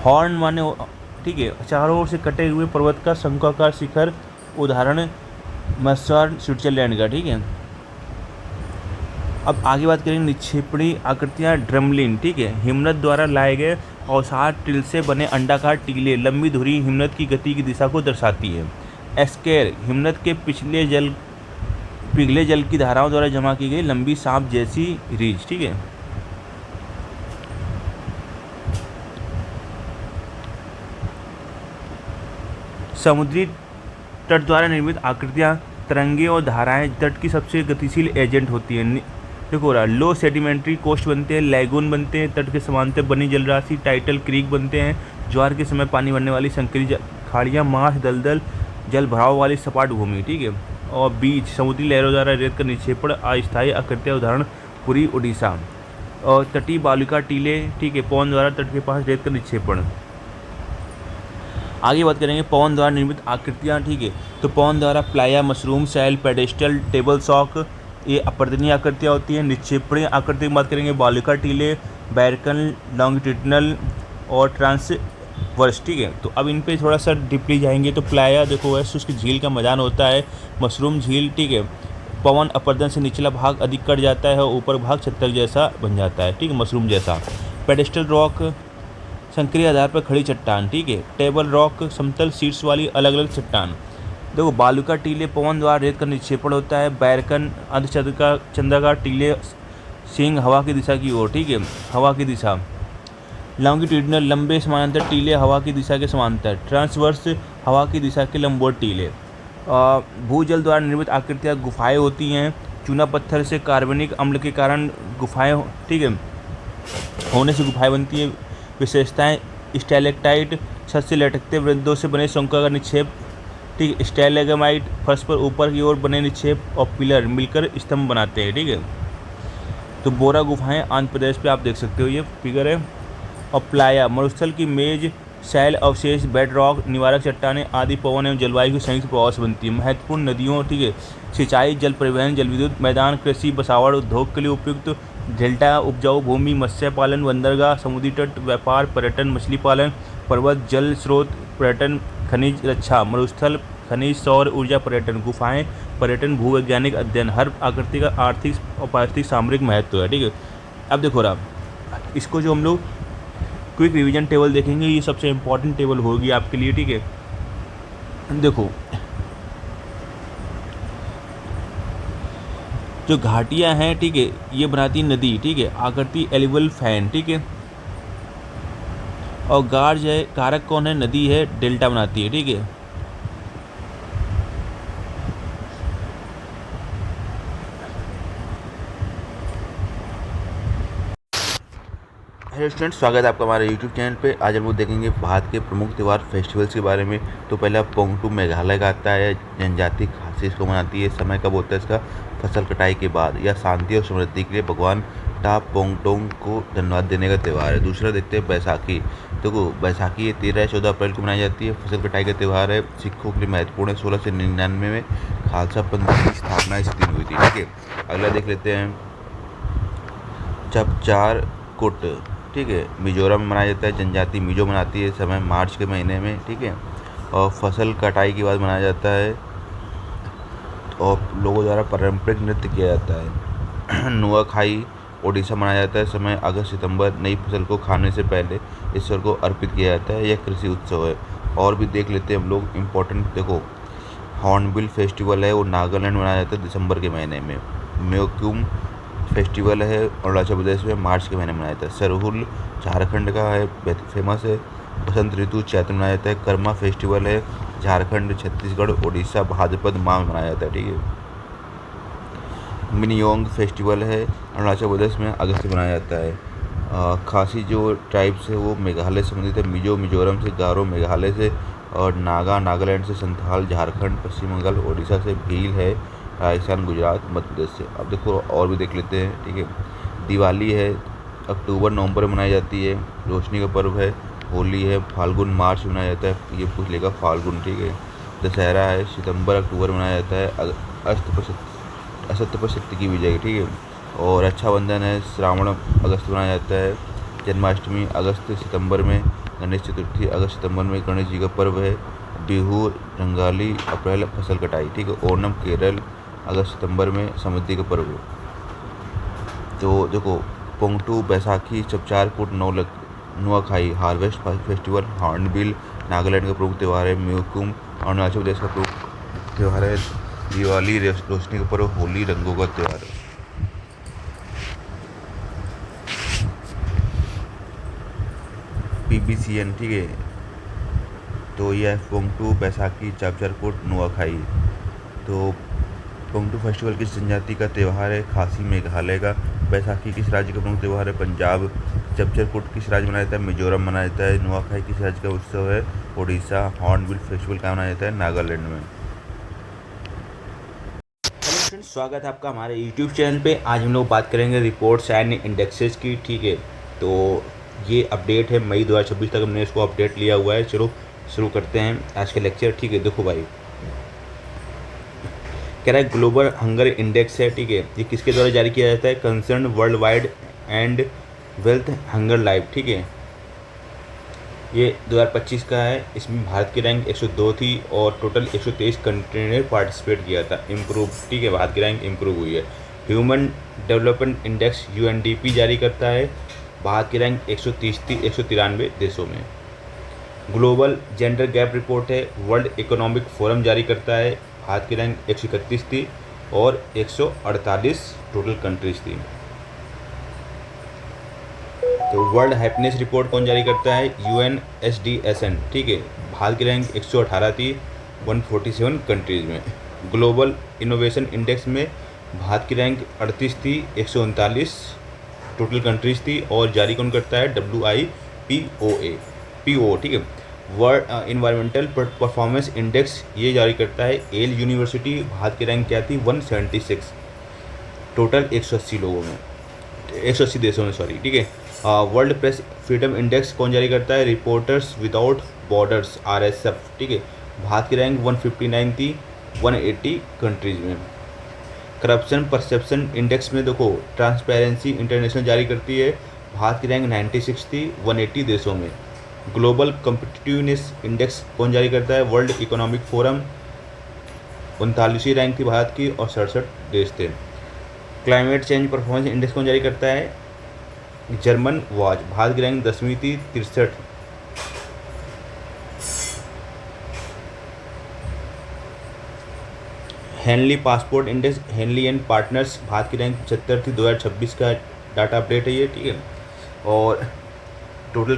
हॉर्न माने, ठीक है, चारों ओर से कटे हुए पर्वत का शंकुआकार शिखर, उदाहरण मस्वार, स्विट्जरलैंड का। ठीक है। अब आगे बात करेंगे निक्षेपणी आकृतियाँ। ड्रमलिन, ठीक है, हिमनद द्वारा लाए गए अवसाद टिल से बने अंडाकार टीले, लंबी धुरी हिमनद की गति की दिशा को दर्शाती है। एस्केर, हिमनद के पिघले जल की धाराओं द्वारा जमा की गई लंबी सांप जैसी रीछ। ठीक है। समुद्री तट द्वारा निर्मित आकृतियाँ, तरंगे और धाराएं तट की सबसे गतिशील एजेंट होती हैं। देखो रहा, लो सेडिमेंट्री कोस्ट बनते हैं, लैगून बनते हैं, तट के समांतर बनी जलराशि, टाइटल क्रीक बनते हैं, ज्वार के समय पानी भरने वाली संकरी खाड़ियाँ, मार्श, दलदल, जल भराव वाली सपाट भूमि। ठीक है। और बीच, समुद्री लहरों द्वारा रेत का निक्षेपण, अस्थायी आकृतियाँ, उदाहरण पुरी, उड़ीसा। और तटीय बालुका टीले, ठीक है, पवन द्वारा तट के पास रेत का निक्षेपण। आगे बात करेंगे पवन द्वारा निर्मित आकृतियाँ। ठीक है। तो पवन द्वारा प्लाया, मशरूम, सैल, पेडेस्टल, टेबल सॉक, ये अपर्दनीय आकृतियाँ होती हैं। निक्षेपणीय आकृति की बात करेंगे, बालुका टीले, बैरकन, लॉन्गिट्यूडनल और ट्रांसवर्स, ठीक है। तो अब इन पे थोड़ा सा डीपली जाएंगे। तो प्लाया देखो वैसे उसकी झील का मैदान होता है, मशरूम झील, ठीक है। पवन अपर्दन से निचला भाग अधिक कट जाता है और ऊपर भाग छत्तर जैसा बन जाता है, ठीक है, मशरूम जैसा। पेडेस्टल रॉक, संक्रिय आधार पर खड़ी चट्टान, ठीक है। टेबल रॉक, समतल शीर्ष वाली अलग अलग चट्टान। देखो बालुका टीले पवन द्वारा रेत का निक्षेपण होता है। बैरकन अर्धचंद्राकार टीले सींग हवा की दिशा की ओर, ठीक है, हवा की दिशा। लॉन्गिट्यूडनल लंबे समानांतर टीले हवा की दिशा के समांतर। ट्रांसवर्स हवा की दिशा के लंबवत टीले। भूजल द्वारा निर्मित आकृतियाँ गुफाएं होती हैं। चूना पत्थर से कार्बनिक अम्ल के कारण गुफाएं, ठीक है, होने से गुफाएं बनती हैं। विशेषताएं, स्टैलेक्टाइट छत से लटकते वृंदों से बने शंकुओं का निक्षेप, ठीक है। स्टैलेगमाइट फर्श पर ऊपर की ओर बने निक्षेप और पिलर मिलकर स्तंभ बनाते हैं, ठीक है। तो बोरा गुफाएं आंध्र प्रदेश पे आप देख सकते हो, ये फिगर है। और प्लाया मरुस्थल की मेज, शैल अवशेष, बेड रॉक, निवारक चट्टानें आदि पवन एवं जलवायु के संयुक्त प्रभाव से बनती है। महत्वपूर्ण नदियों, ठीक है, सिंचाई, जल परिवहन, जल विद्युत, मैदान, कृषि, बसावड़, उद्योग के लिए उपयुक्त, डेल्टा, उपजाऊ भूमि, मत्स्य पालन, बंदरगाह, समुद्री तट, व्यापार, पर्यटन, मछली पालन, पर्वत, जल स्रोत, पर्यटन, खनिज रक्षा, मरुस्थल, खनिज, सौर ऊर्जा, पर्यटन, गुफाएं, पर्यटन, भूवैज्ञानिक अध्ययन। हर आकृति का आर्थिक और पारिस्थितिक सामरिक महत्व है, ठीक है। अब देखो रहा इसको जो हम लोग क्विक रिवीजन टेबल देखेंगे, ये सबसे इम्पोर्टेंट टेबल होगी आपके लिए, ठीक है। देखो जो घाटियां हैं, ठीक है, ये बनाती नदी, ठीक है, आकृति एलिवल फैन, ठीक है। और गार्ज है, कारक कौन है, नदी है, डेल्टा बनाती है, ठीक है। हेलो स्टूडेंट, स्वागत है आपका हमारे यूट्यूब चैनल पे। आज हम लोग देखेंगे भारत के प्रमुख त्यौहार फेस्टिवल्स के बारे में। तो पहला पोंगटू मेघालय का आता है। जनजाति खासी इसको मनाती है। समय कब होता है इसका, फसल कटाई के बाद। यह शांति और समृद्धि के लिए भगवान टा पोंगटोंग को धन्यवाद देने का त्यौहार है। दूसरा देखते हैं बैसाखी। देखो बैसाखी ये 13 या 14 अप्रैल को मनाई जाती है। फसल कटाई का त्यौहार है। सिखों के लिए महत्वपूर्ण है। 1699 में खालसा पंथ की स्थापना इस दिन हुई थी, ठीक है। अगला देख लेते हैं चपचार कुट, ठीक है, मिजोरम में मनाया जाता है। जनजाति मिजो मनाती है। समय मार्च के महीने में, ठीक है। और फसल कटाई के बाद मनाया जाता है और लोगों द्वारा पारंपरिक नृत्य किया जाता है। नुआखाई ओडिशा मनाया जाता है। समय अगस्त सितंबर। नई फसल को खाने से पहले ईश्वर को अर्पित किया जाता है। यह कृषि उत्सव है। और भी देख लेते हैं हम लोग इम्पोर्टेंट। देखो हॉर्नबिल फेस्टिवल है, वो नागालैंड में मनाया जाता है दिसंबर के महीने में। म्योक्युम फेस्टिवल है अरुणाचल प्रदेश में, मार्च के महीने में मनाया जाता है। सरहुल झारखंड का है, फेमस है। बसंत ऋतु चैत्र में मनाया जाता है। कर्मा फेस्टिवल है झारखंड, छत्तीसगढ़, उड़ीसा भाद्रपद माह में मनाया जाता है, ठीक है। मिनियोंग फेस्टिवल है अरुणाचल प्रदेश में, अगस्त में मनाया जाता है। खासी जो ट्राइब्स है वो मेघालय से संबंधित है। मिजो मिजोरम से, गारो मेघालय से, और नागा नागालैंड से, संथाल झारखंड, पश्चिम बंगाल उड़ीसा से, भील है राजस्थान, गुजरात, मध्य प्रदेश से। अब देखो और भी देख लेते हैं, ठीक है। दिवाली है अक्टूबर नवंबर में मनाई जाती है, रोशनी का पर्व है। होली है फाल्गुन मार्च में मनाया जाता है, ये पूछ लेगा फाल्गुन, ठीक है। दशहरा है सितंबर अक्टूबर में मनाया जाता है। असत्य पर सत्य की विजय, ठीक है। और रक्षाबंधन है श्रावण अगस्त में मनाया जाता है। जन्माष्टमी अगस्त सितंबर में। गणेश चतुर्थी अगस्त सितंबर में गणेश जी का पर्व है। बिहू रंगाली अप्रैल फसल कटाई, ठीक है। ओणम केरल अगस्त सितंबर में समृद्धि का पर्व। तो देखो पोंगटू बैसाखी, चपचार कुट, Nuakhai harvest festival, hornbill Nagaland का प्रमुख त्यौहार है। म्योकुम अरुणाचल प्रदेश का प्रमुख त्यौहार है। दिवाली रोशनी का पर्व, होली रंगों का त्यौहार है। PBCN, ठीक है। तो यह पोंगटू बैसाखी, चपचार कुट, नुआखाई। तो पोंगटू फेस्टिवल किस जनजाति का त्यौहार है, खासी मेघालय का। बैसाखी किस राज्य का प्रमुख त्यौहार है, पंजाब। चपचार कुट किस राज्य मनाया जाता है, मिजोरम मनाया जाता है। नुआखाई किस राज्य का उत्सव है, उड़ीसा। हॉर्नबिल फेस्टिवल कहाँ मनाया जाता है, नागालैंड में। हेलो फ्रेंड्स, स्वागत है आपका हमारे यूट्यूब चैनल पे। आज हम लोग बात करेंगे रिपोर्ट्स एंड इंडेक्सेस की, ठीक है। तो ये अपडेट है मई 2026 तक हमने इसको अपडेट लिया हुआ है। चलो शुरू करते हैं आज का लेक्चर, ठीक है। देखो भाई कह रहा है ग्लोबल हंगर इंडेक्स है, ठीक है, ये किसके द्वारा जारी किया जाता है, concern world wide and Welthungerhilfe, ठीक है, ये 2025 का है। इसमें भारत की रैंक 102 थी और टोटल 123 कंट्री ने पार्टिसिपेट किया था। इम्प्रूव, ठीक है, भारत की रैंक इम्प्रूव हुई है। ह्यूमन डेवलपमेंट इंडेक्स यूएनडीपी जारी करता है, भारत की रैंक 130 थी 193 देशों में। ग्लोबल जेंडर गैप रिपोर्ट है, वर्ल्ड इकोनॉमिक फोरम जारी करता है, भारत की रैंक 131 थी और 148 टोटल कंट्रीज थी। तो वर्ल्ड हैप्पीनेस रिपोर्ट कौन जारी करता है, UNSDSN, ठीक है, भारत की रैंक 118 थी 147 कंट्रीज़ में। ग्लोबल इनोवेशन इंडेक्स में भारत की रैंक 38 थी 139 टोटल कंट्रीज थी और जारी कौन करता है, WIPO, ठीक है। वर्ल्ड इन्वायरमेंटल परफॉर्मेंस इंडेक्स ये जारी करता है येल यूनिवर्सिटी, भारत की रैंक क्या थी 176 टोटल 180 लोगों में, 180 देशों में, सॉरी, ठीक है। वर्ल्ड प्रेस फ्रीडम इंडेक्स कौन जारी करता है, रिपोर्टर्स विदाउट बॉर्डर्स RSF, ठीक है, भारत की रैंक 159 थी 180 कंट्रीज़ में। करप्शन परसेप्शन इंडेक्स में देखो ट्रांसपेरेंसी इंटरनेशनल जारी करती है, भारत की रैंक 96 थी 180 देशों में। ग्लोबल कम्पिटिटिवनेस इंडेक्स कौन जारी करता है, वर्ल्ड इकोनॉमिक फोरम, 39वीं रैंक थी भारत की और 67 देश थे। क्लाइमेट चेंज परफॉर्मेंस इंडेक्स कौन जारी करता है, जर्मन वॉच, भारत की रैंक 10वीं थी 63। Henley passport index, Henley and partners, Bharat की रैंक 75 थी, 2026 का डाटा अपडेट है ये, ठीक है, और टोटल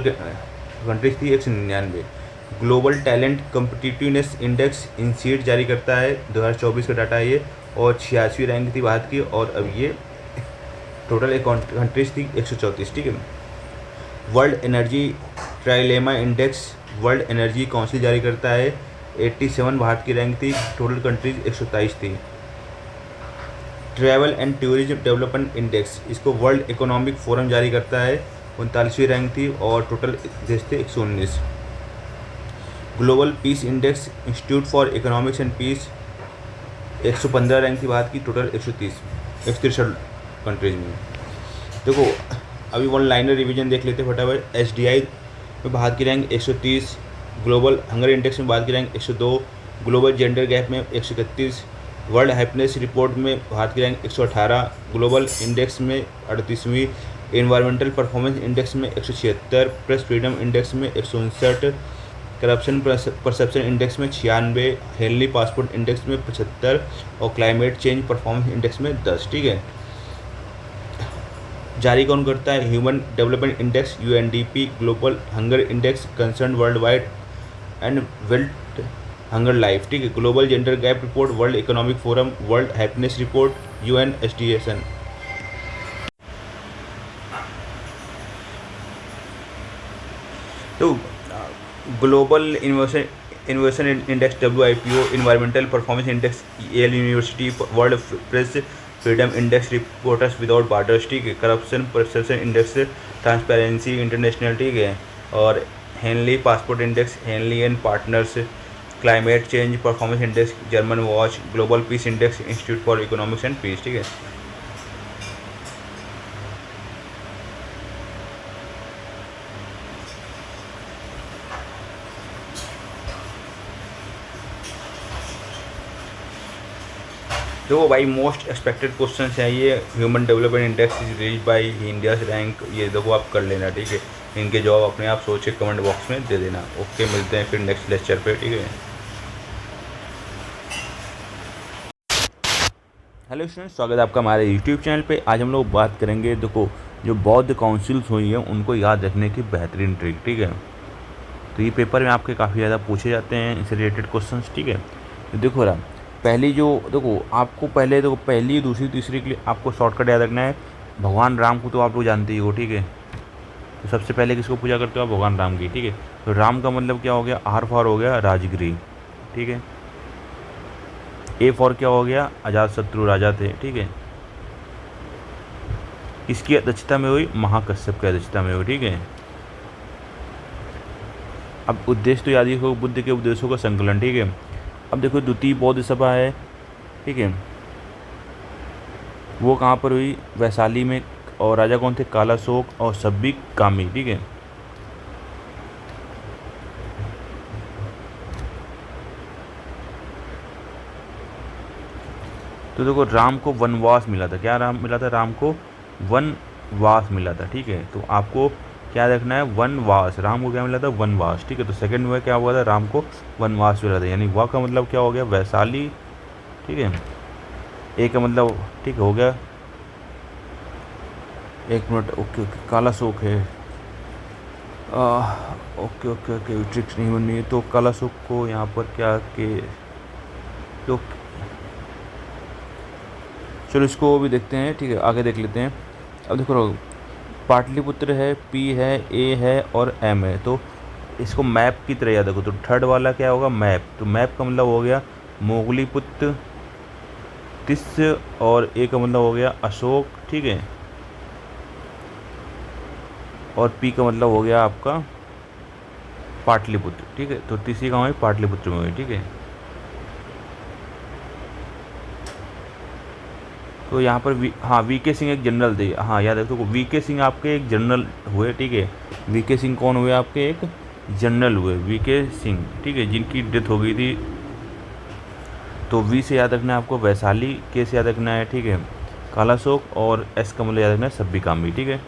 कंट्रीज थी 199। ग्लोबल टैलेंट कम्पिटिटिवनेस इंडेक्स इंसीड जारी करता है, 2024 का डाटा है ये, और 86वीं रैंक थी भारत की और अब ये टोटल कंट्रीज थी 134, ठीक है। World energy trilemma index world energy council जारी करता है, 87 भारत की रैंक थी, टोटल कंट्रीज 127 थी। Travel and tourism development index इसको वर्ल्ड इकोनॉमिक फोरम जारी करता है, 39वीं रैंक थी और टोटल देश थे 119। Global peace index institute for economics and peace 115 rank थी भारत की, टोटल 163 कंट्रीज में। देखो अभी वन लाइनर रिवीजन देख लेते फटाफट। SDI में भारत की रैंक 130, ग्लोबल हंगर इंडेक्स में भारत की रैंक 102, ग्लोबल जेंडर गैप में 131, वर्ल्ड हैप्पीनेस रिपोर्ट में भारत की रैंक 118, ग्लोबल इंडेक्स में 38वीं, इन्वायरमेंटल परफॉर्मेंस इंडेक्स में 176, प्रेस फ्रीडम इंडेक्स में 159, करप्शन परसेप्शन इंडेक्स में 96, हेनली पासपोर्ट इंडेक्स में 75 और क्लाइमेट चेंज परफॉर्मेंस इंडेक्स में 10, ठीक है। जारी कौन करता है, human development index UNDP, global hunger index concern world wide and Welthungerhilfe, ठीक है, global gender gap report world economic forum, world happiness report UNSDSN। तो global innovation index WIPO, environmental performance index Yale university, world press freedom index reporters without borders, ठीक है, corruption perception index transparency international, ठीक है, और Henley passport index Henley and partners, climate change performance index German watch, global peace index institute for economics and peace, ठीक है। देखो भाई most expected question है ये। Human development index is reach by India's rank, ये देखो आप कर लेना, ठीक है। इनके जवाब अपने आप सोच के कमेंट बॉक्स में दे देना। ओके, मिलते हैं फिर नेक्स्ट लेक्चर पे, ठीक है। हेलो स्टूडेंट्स, स्वागत है आपका हमारे यूट्यूब चैनल पे। आज हम लोग बात करेंगे, देखो जो बौद्ध काउंसिल्स हुई हैं उनको याद रखने की बेहतरीन ट्रिक, ठीक है। तो ये पेपर में आपके काफ़ी ज़्यादा पूछे जाते हैं इससे रिलेटेड क्वेश्चंस, ठीक है। तो देखो रहा पहली जो, देखो आपको पहले देखो पहली दूसरी तीसरी के लिए आपको शॉर्टकट याद रखना है। भगवान राम को तो आप लोग जानते ही हो, ठीक है। तो सबसे पहले किसको पूजा करते हो आप, भगवान राम की, ठीक है। तो राम का मतलब क्या हो गया, R फॉर हो गया राजगिरी, ठीक है। A फॉर क्या हो गया, अजातशत्रु राजा थे, ठीक है। किसकी अध्यक्षता में हुई, महाकश्यप की अध्यक्षता में हुई, ठीक है। अब उद्देश्य तो याद ही हो, बुद्ध के उपदेशों का संकलन, ठीक है। अब देखो द्वितीय बौद्ध सभा है, ठीक है। वो कहाँ पर हुई? वैशाली में। और राजा कौन थे? काला अशोक और सब्बी कामी, ठीक है। तो देखो राम को वनवास मिला था। क्या राम मिला था? राम को वनवास मिला था, ठीक है। तो आपको क्या देखना है? वनवास। राम को क्या मिला था? वनवास, ठीक है। तो सेकंड में क्या हुआ था? राम को वनवास मिला था, यानी वाह का मतलब क्या हो गया? वैशाली, ठीक है। ए का मतलब, ठीक हो गया। एक मिनट, ओके ओके, काला शोक है। ओके ओके ओके, ट्रिक्स नहीं बननी है। तो काला शोक को यहाँ पर क्या के, तो चलो इसको भी देखते हैं, ठीक है, आगे देख लेते हैं। अब देखो पाटलिपुत्र है, पी है, ए है और एम है। तो इसको मैप की तरह याद रखो। तो थर्ड वाला क्या होगा? मैप। तो मैप का मतलब हो गया मोगलीपुत्र तिस्य, और ए का मतलब हो गया अशोक, ठीक है। और पी का मतलब हो गया आपका पाटलिपुत्र, ठीक है। तो तीसरी कहाँ हुई? पाटलिपुत्र में हुई, ठीक है। तो यहाँ पर हाँ, वीके सिंह एक जनरल थे। हाँ याद रखो, वीके सिंह आपके एक जनरल हुए, ठीक है। वीके सिंह कौन हुए? आपके एक जनरल हुए, वीके सिंह, ठीक है, जिनकी डेथ हो गई थी। तो वी से याद रखना है आपको वैशाली, के से याद रखना है, ठीक है, काला शोक, और एस का मतलब याद रखना है सब्बी कामी, ठीक है।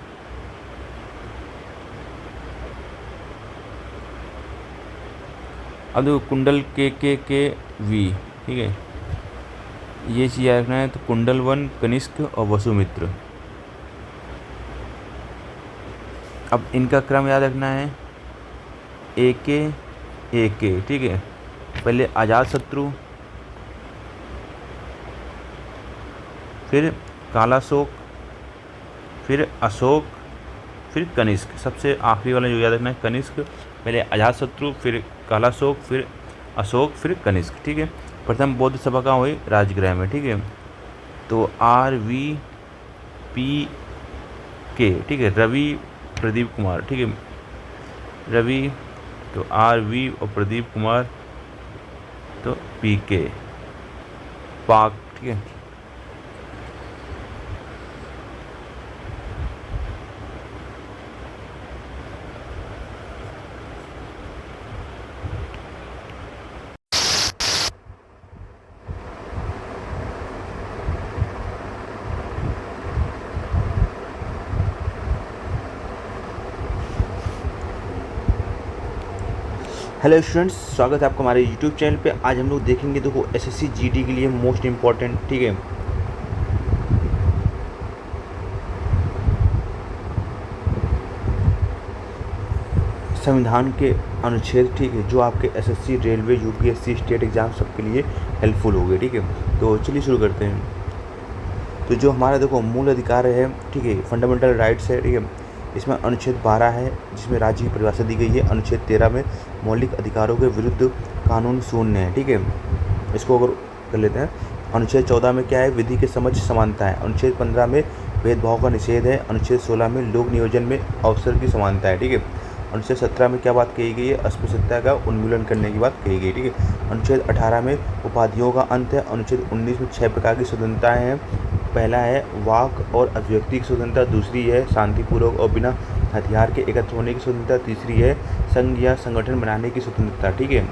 अब देखो कुंडल के वी, ठीक है, ये चीज़ याद रखना है। तो कुंडल वन, कनिष्क और वसुमित्र। अब इनका क्रम याद रखना है, ए के, ठीक है। पहले अजात शत्रु, फिर काला शोक, फिर अशोक, फिर कनिष्क। सबसे आखिरी वाला जो याद रखना है कनिष्क। पहले अजात शत्रु, फिर काला शोक, फिर अशोक, फिर कनिष्क, ठीक है। प्रथम बौद्ध सभा कहाँ हुई? राजगृह में, ठीक है। तो RVP के, ठीक है, रवि प्रदीप कुमार, ठीक है, रवि। तो RV और प्रदीप कुमार, तो PK पाक, ठीक है। हेलो स्टूडेंट्स, स्वागत है आपका हमारे यूट्यूब चैनल पे। आज हम लोग देखेंगे, देखो SSC GD के लिए मोस्ट इम्पॉर्टेंट, ठीक है, संविधान के अनुच्छेद, ठीक है, जो आपके SSC, railway, UPSC, state exam सबके लिए हेल्पफुल होंगे, ठीक है। तो चलिए शुरू करते हैं। तो जो हमारा देखो मूल अधिकार है, ठीक है, फंडामेंटल राइट्स है, ठीक है, इसमें अनुच्छेद 12 है जिसमें राज्य की परिभाषा दी गई है। अनुच्छेद 13 में मौलिक अधिकारों के विरुद्ध कानून शून्य है, ठीक है। इसको अगर कर लेते हैं। अनुच्छेद 14 में क्या है? विधि के समक्ष समानता है। अनुच्छेद 15 में भेदभाव का निषेध है। अनुच्छेद 16 में लोक नियोजन में अवसर की समानता है, ठीक है। अनुच्छेद 17 में क्या बात कही गई है? अस्पृश्यता का उन्मूलन करने की बात कही गई, ठीक है। अनुच्छेद 18 में उपाधियों का अंत है। अनुच्छेद 19 में 6 प्रकार की स्वतंत्रताएं हैं। पहला है वाक और अभिव्यक्ति की स्वतंत्रता, दूसरी है शांतिपूर्वक और बिना हथियार के एकत्र होने की स्वतंत्रता, तीसरी है संघ या संगठन बनाने की स्वतंत्रता, ठीक है,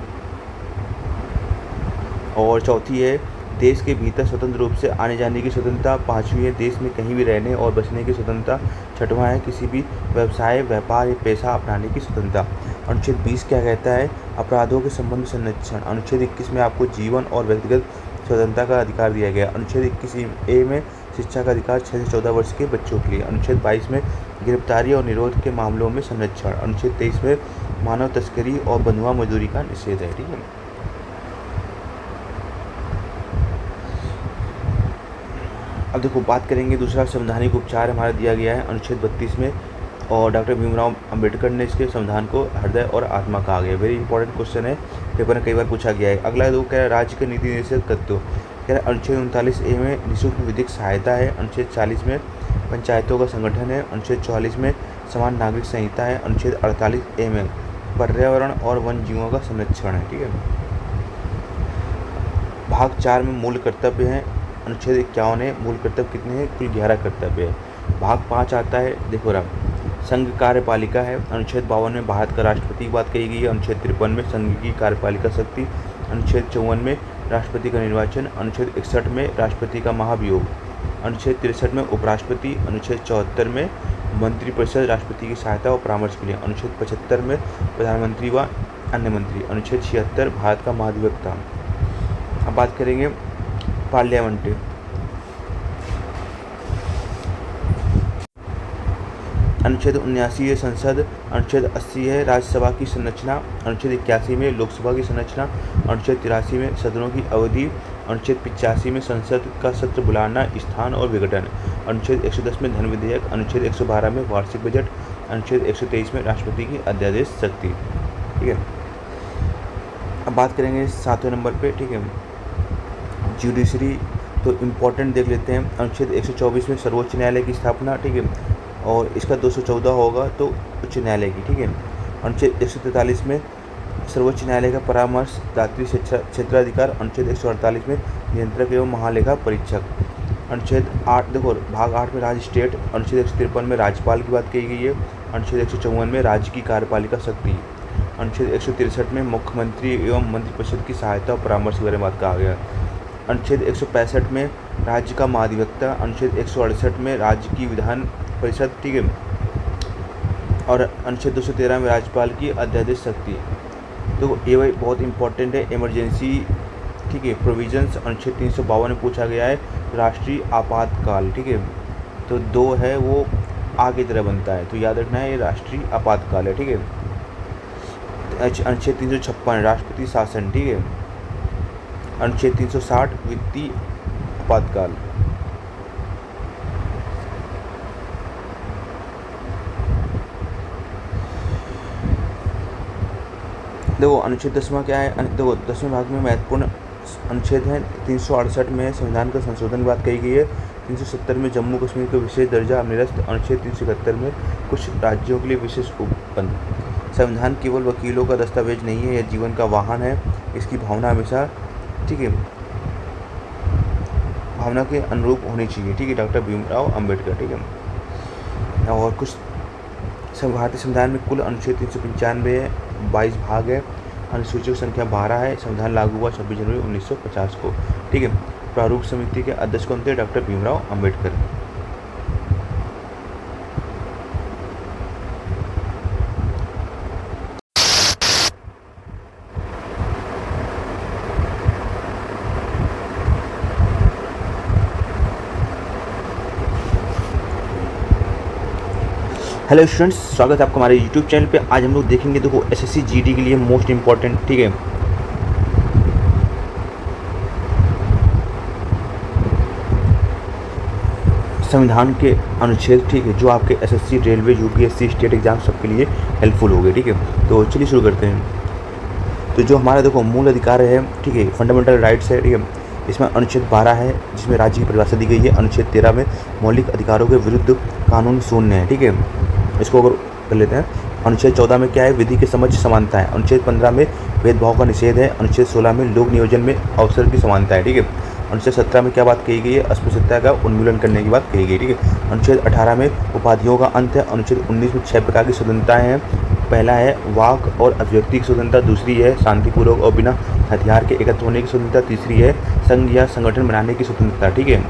और चौथी है देश के भीतर स्वतंत्र रूप से आने जाने की स्वतंत्रता, पांचवी है देश में कहीं भी रहने और बसने की स्वतंत्रता, छठवां है किसी भी व्यवसाय, व्यापार या पेशा अपनाने की स्वतंत्रता। अनुच्छेद 20 क्या कहता है? अपराधों के संबंध संरक्षण। अनुच्छेद 21 में आपको जीवन और व्यक्तिगत स्वतंत्रता का अधिकार दिया गया। अनुच्छेद 21A में शिक्षा का अधिकार 6 से 14 वर्ष के बच्चों के लिए। अनुच्छेद 22 में गिरफ्तारी और निरोध के मामलों में संरक्षण। अनुच्छेद 23 में मानव तस्करी और बंधुआ मजदूरी का निषेध है, ठीक है। अब देखो बात करेंगे, दूसरा संवैधानिक उपचार हमारा दिया गया है अनुच्छेद 32 में, और डॉक्टर भीमराव अंबेडकर ने इसके संविधान को हृदय और आत्मा कहा गया। वेरी इंपॉर्टेंट क्वेश्चन है, पेपर में कई बार पूछा गया है। अगला दो कह रहा है राज्य के नीति निर्देशक तत्व, कह रहा है अनुच्छेद 39A में निःशुल्क विधिक सहायता है। अनुच्छेद 40 में पंचायतों का संगठन है। अनुच्छेद 44 में समान नागरिक संहिता है। अनुच्छेद 48A में पर्यावरण और वन जीवों का संरक्षण है, ठीक है। भाग 4 में मूल कर्तव्य हैं, अनुच्छेद 51 है, मूल कर्तव्य कितने हैं, कुल 11 कर्तव्य है। भाग 5 आता है, देखो रहा संघ कार्यपालिका है, अनुच्छेद 52 में भारत का राष्ट्रपति की बात कही गई है, अनुच्छेद 53 में संघ की कार्यपालिका शक्ति, अनुच्छेद 54 में राष्ट्रपति का निर्वाचन, अनुच्छेद 61 में राष्ट्रपति का महाभियोग, अनुच्छेद 63 में उपराष्ट्रपति, अनुच्छेद 74 में मंत्रिपरिषद राष्ट्रपति की सहायता और परामर्श के लिए, अनुच्छेद 75 में प्रधानमंत्री व अन्य मंत्री, अनुच्छेद 76 भारत का महाधिवक्ता। अब बात करेंगे पार्लियामेंट। अनुच्छेद 79 है संसद, अनुच्छेद 80 है राज्यसभा की संरचना, अनुच्छेद 81 में लोकसभा की संरचना, अनुच्छेद 83 में सदनों की अवधि, अनुच्छेद 85 में संसद का सत्र बुलाना, स्थान और विघटन, अनुच्छेद 110 में धन विधेयक, अनुच्छेद 112 में वार्षिक बजट, अनुच्छेद 123 में राष्ट्रपति की अध्यादेश शक्ति। ठीक है, अब बात करेंगे 7वें नंबर पे। ठीक है, जुडिशरी तो इम्पोर्टेंट देख लेते हैं। अनुच्छेद 124 में सर्वोच्च न्यायालय की स्थापना। ठीक है, और इसका 214 होगा तो उच्च न्यायालय की। ठीक है, अनुच्छेद 143 में सर्वोच्च न्यायालय का परामर्श दात्री क्षेत्राधिकार, अनुच्छेद 148 में नियंत्रक एवं महालेखा परीक्षक, अनुच्छेद 8 देखो भाग 8 में राज्य स्टेट, अनुच्छेद 153 में राज्यपाल की बात कही गई है, अनुच्छेद 154 में राज्य की कार्यपालिका शक्ति, अनुच्छेद 163 में मुख्यमंत्री एवं मंत्रिपरिषद की सहायता और परामर्श के बारे में बात कहा गया, अनुच्छेद 165 में राज्य का महाधिवक्ता, अनुच्छेद 168 में राज्य की विधान परिषद। ठीक है, और अनुच्छेद 213 में राज्यपाल की अध्यादेश शक्ति। तो ये भाई बहुत इंपॉर्टेंट है, इमरजेंसी। ठीक है, प्रोविजंस अनुच्छेद 352 में पूछा गया है, राष्ट्रीय आपातकाल। ठीक है, तो 2 है वो आगे तरह बनता है, तो याद रखना है ये राष्ट्रीय आपातकाल है। ठीक है, अनुच्छेद 356 राष्ट्रपति शासन। ठीक है, अनुच्छेद 360 वित्तीय आपातकाल। देखो अनुच्छेद 10वां क्या है, देखो 10वें भाग में महत्वपूर्ण अनुच्छेद है। 368 में संविधान का संशोधन की बात कही गई है, 370 में जम्मू कश्मीर को विशेष दर्जा निरस्त, अनुच्छेद 371 में कुछ राज्यों के लिए विशेष उपबंध। संविधान केवल वकीलों का दस्तावेज नहीं है, यह जीवन का वाहन है, इसकी भावना हमेशा ठीक है भावना के अनुरूप होनी चाहिए। ठीक है, डॉक्टर भीमराव अंबेडकर। ठीक है, और कुछ भारतीय संविधान में कुल अनुच्छेद 395 है, 22 भाग है, अनुसूचियों की संख्या 12 है। संविधान लागू हुआ 26 जनवरी 1950 को। ठीक है, प्रारूप समिति के अध्यक्ष कौन थे, doctor Bhimrao Ambedkar. Hello students, स्वागत है आपका हमारे यूट्यूब चैनल पे। आज हम लोग देखेंगे, देखो एसएससी जीडी के लिए मोस्ट इम्पॉर्टेंट। ठीक है, संविधान के अनुच्छेद। ठीक है, जो आपके SSC, railway, UPSC, state exam सबके लिए हेल्पफुल हो गए। ठीक है, तो चलिए शुरू करते हैं। तो जो हमारा देखो मूल अधिकार है, ठीक है, फंडामेंटल राइट्स है। ठीक है, इसमें अनुच्छेद 12 है जिसमें राज्य की परिभाषा दी गई है। अनुच्छेद 13 में मौलिक अधिकारों के विरुद्ध कानून शून्य है। ठीक है, इसको अगर कर लेते हैं। अनुच्छेद 14 में क्या है, विधि के समक्ष समानता है। अनुच्छेद 15 में भेदभाव का निषेध है। अनुच्छेद 16 में लोक नियोजन में अवसर की समानता है। ठीक है, अनुच्छेद 17 में क्या बात कही गई है, अस्पृश्यता का उन्मूलन करने की बात कही गई। ठीक है, अनुच्छेद 18 में उपाधियों का अंत है। अनुच्छेद 19 में 6 प्रकार की स्वतंत्रताएं हैं। पहला है वाक और अभिव्यक्ति की स्वतंत्रता, दूसरी है शांतिपूर्वक और बिना हथियार के एकत्र होने की स्वतंत्रता, तीसरी है संघ या संगठन बनाने की स्वतंत्रता। ठीक है,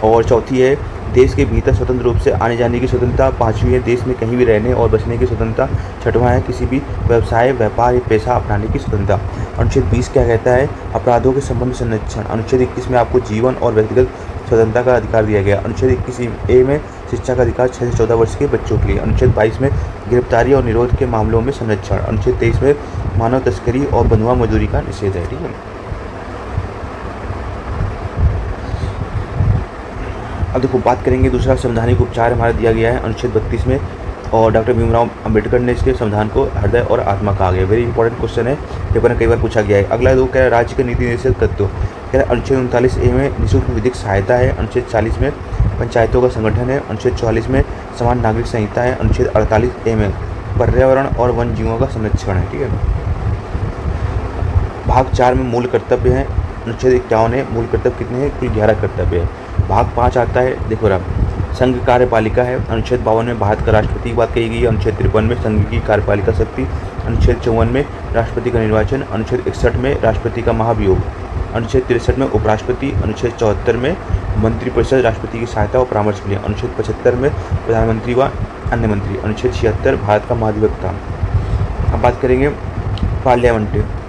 और चौथी है देश के भीतर स्वतंत्र रूप से आने जाने की स्वतंत्रता, पांचवी है देश में कहीं भी रहने और बसने की स्वतंत्रता, छठवां है किसी भी व्यवसाय, व्यापार या पेशा अपनाने की स्वतंत्रता। अनुच्छेद 20 क्या कहता है, अपराधों के संबंध संरक्षण। अनुच्छेद 21 में आपको जीवन और व्यक्तिगत स्वतंत्रता का अधिकार दिया गया। अनुच्छेद 21A में शिक्षा का अधिकार 6 से 14 वर्ष के बच्चों के लिए। अनुच्छेद 22 में गिरफ्तारी और निरोध के मामलों में संरक्षण। अनुच्छेद 23 में मानव तस्करी और बंधुआ मजदूरी का निषेध है। ठीक है, अब देखो बात करेंगे दूसरा संवैधानिक उपचार हमारा दिया गया है अनुच्छेद 32 में, और डॉक्टर भीमराव अंबेडकर ने इसके संविधान को हृदय और आत्मा कहा गया। वेरी इंपॉर्टेंट क्वेश्चन है, पेपर में कई बार पूछा गया है। अगला दो क्या है, राज्य के नीति निर्देशक तत्व। कह रहा है अनुच्छेद 39A में निःशुल्क विधिक सहायता है। अनुच्छेद 40 में पंचायतों का संगठन है। अनुच्छेद 44 में समान नागरिक संहिता है। अनुच्छेद 48A में पर्यावरण और वन जीवों का संरक्षण है। ठीक है, भाग 4 में मूल कर्तव्य हैं, अनुच्छेद 51 है। मूल कर्तव्य कितने हैं? कुल 11 कर्तव्य है। भाग 5 आता है, देखो रहा, संघ कार्यपालिका है। अनुच्छेद 52 में भारत का राष्ट्रपति की बात कही गई है। अनुच्छेद 53 में संघ की कार्यपालिका शक्ति। अनुच्छेद 54 में राष्ट्रपति का निर्वाचन। अनुच्छेद 61 में राष्ट्रपति का महाभियोग। अनुच्छेद 63 में उपराष्ट्रपति। अनुच्छेद 74 में मंत्रिपरिषद राष्ट्रपति की सहायता और परामर्श के लिए। अनुच्छेद 75 में प्रधानमंत्री व अन्य मंत्री। अनुच्छेद 76 भारत का महाधिवक्ता। अब बात करेंगे पार्लियामेंट।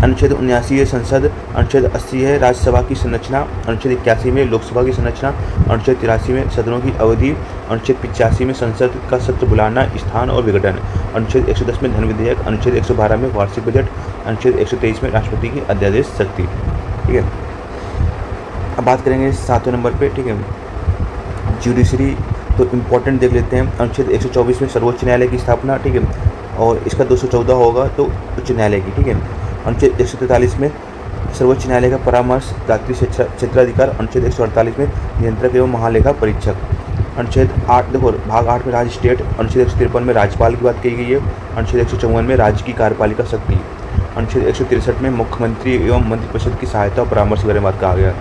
अनुच्छेद 79 है संसद। अनुच्छेद 80 है राज्यसभा की संरचना। अनुच्छेद 81 में लोकसभा की संरचना। अनुच्छेद 83 में सदनों की अवधि। अनुच्छेद 85 में संसद का सत्र बुलाना, स्थान और विघटन। अनुच्छेद 110 में धन विधेयक। अनुच्छेद 112 में वार्षिक बजट। अनुच्छेद 123 में राष्ट्रपति की अध्यादेश शक्ति। ठीक है, अब बात करेंगे 7वें नंबर पे। ठीक है, जुडिशरी, तो इम्पोर्टेंट देख लेते हैं। अनुच्छेद 124 में सर्वोच्च न्यायालय की स्थापना। ठीक है, और इसका 214 होगा तो उच्च न्यायालय की। ठीक है, अनुच्छेद 143 में सर्वोच्च न्यायालय का परामर्श दात्री क्षेत्राधिकार। अनुच्छेद 148 में नियंत्रक एवं महालेखा परीक्षक। अनुच्छेद 8, देखो भाग 8 में राज्य स्टेट। अनुच्छेद 153 में राज्यपाल की बात कही गई है। अनुच्छेद 154 में राज्य की कार्यपालिका शक्ति। अनुच्छेद 163 में मुख्यमंत्री एवं मंत्रिपरिषद की सहायता और परामर्श वगैरह बात कहा गया।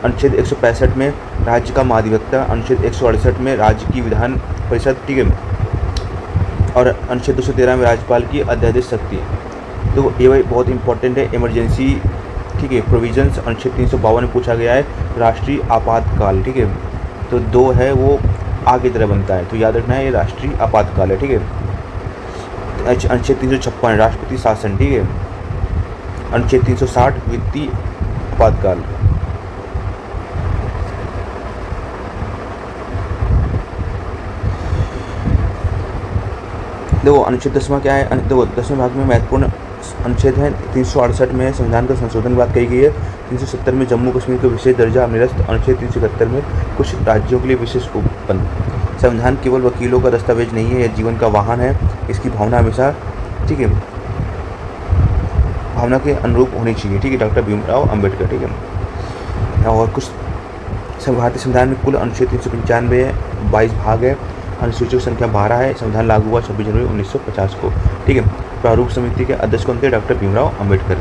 अनुच्छेद 165 में राज्य का महाधिवक्ता। अनुच्छेद 168 में राज्य की विधान परिषद। ठीक है, और अनुच्छेद 213 में राज्यपाल की अध्यादेश शक्ति। तो ये भाई बहुत इंपॉर्टेंट है, इमरजेंसी। ठीक है, प्रोविजंस। अनुच्छेद 352 में पूछा गया है राष्ट्रीय आपातकाल। ठीक है, तो 2 है वो आगे तरह बनता है, तो याद रखना है ये राष्ट्रीय आपातकाल है। ठीक है, अनुच्छेद 356 राष्ट्रपति शासन। ठीक है, अनुच्छेद 360 वित्तीय आपातकाल। देखो अनुच्छेद 10वां क्या है? देखो 10वें भाग में महत्वपूर्ण अनुच्छेद है। 368 में संविधान का संशोधन की बात कही गई है। 370 में जम्मू कश्मीर को विशेष दर्जा निरस्त। अनुच्छेद 371 में कुछ राज्यों के लिए विशेष उपबंध। संविधान केवल वकीलों का दस्तावेज नहीं है, यह जीवन का वाहन है। इसकी भावना हमेशा, ठीक है, भावना के अनुरूप होनी चाहिए। ठीक है, डॉक्टर भीमराव अम्बेडकर। ठीक है, और कुछ भारतीय संविधान में कुल अनुच्छेद 395 है, 22 भाग है। अनुसूचियों की संख्या 12 है। संविधान लागू हुआ 26 जनवरी 1950 को। ठीक है, प्रारूप समिति के अध्यक्ष कौन थे? डॉक्टर भीमराव अम्बेडकर।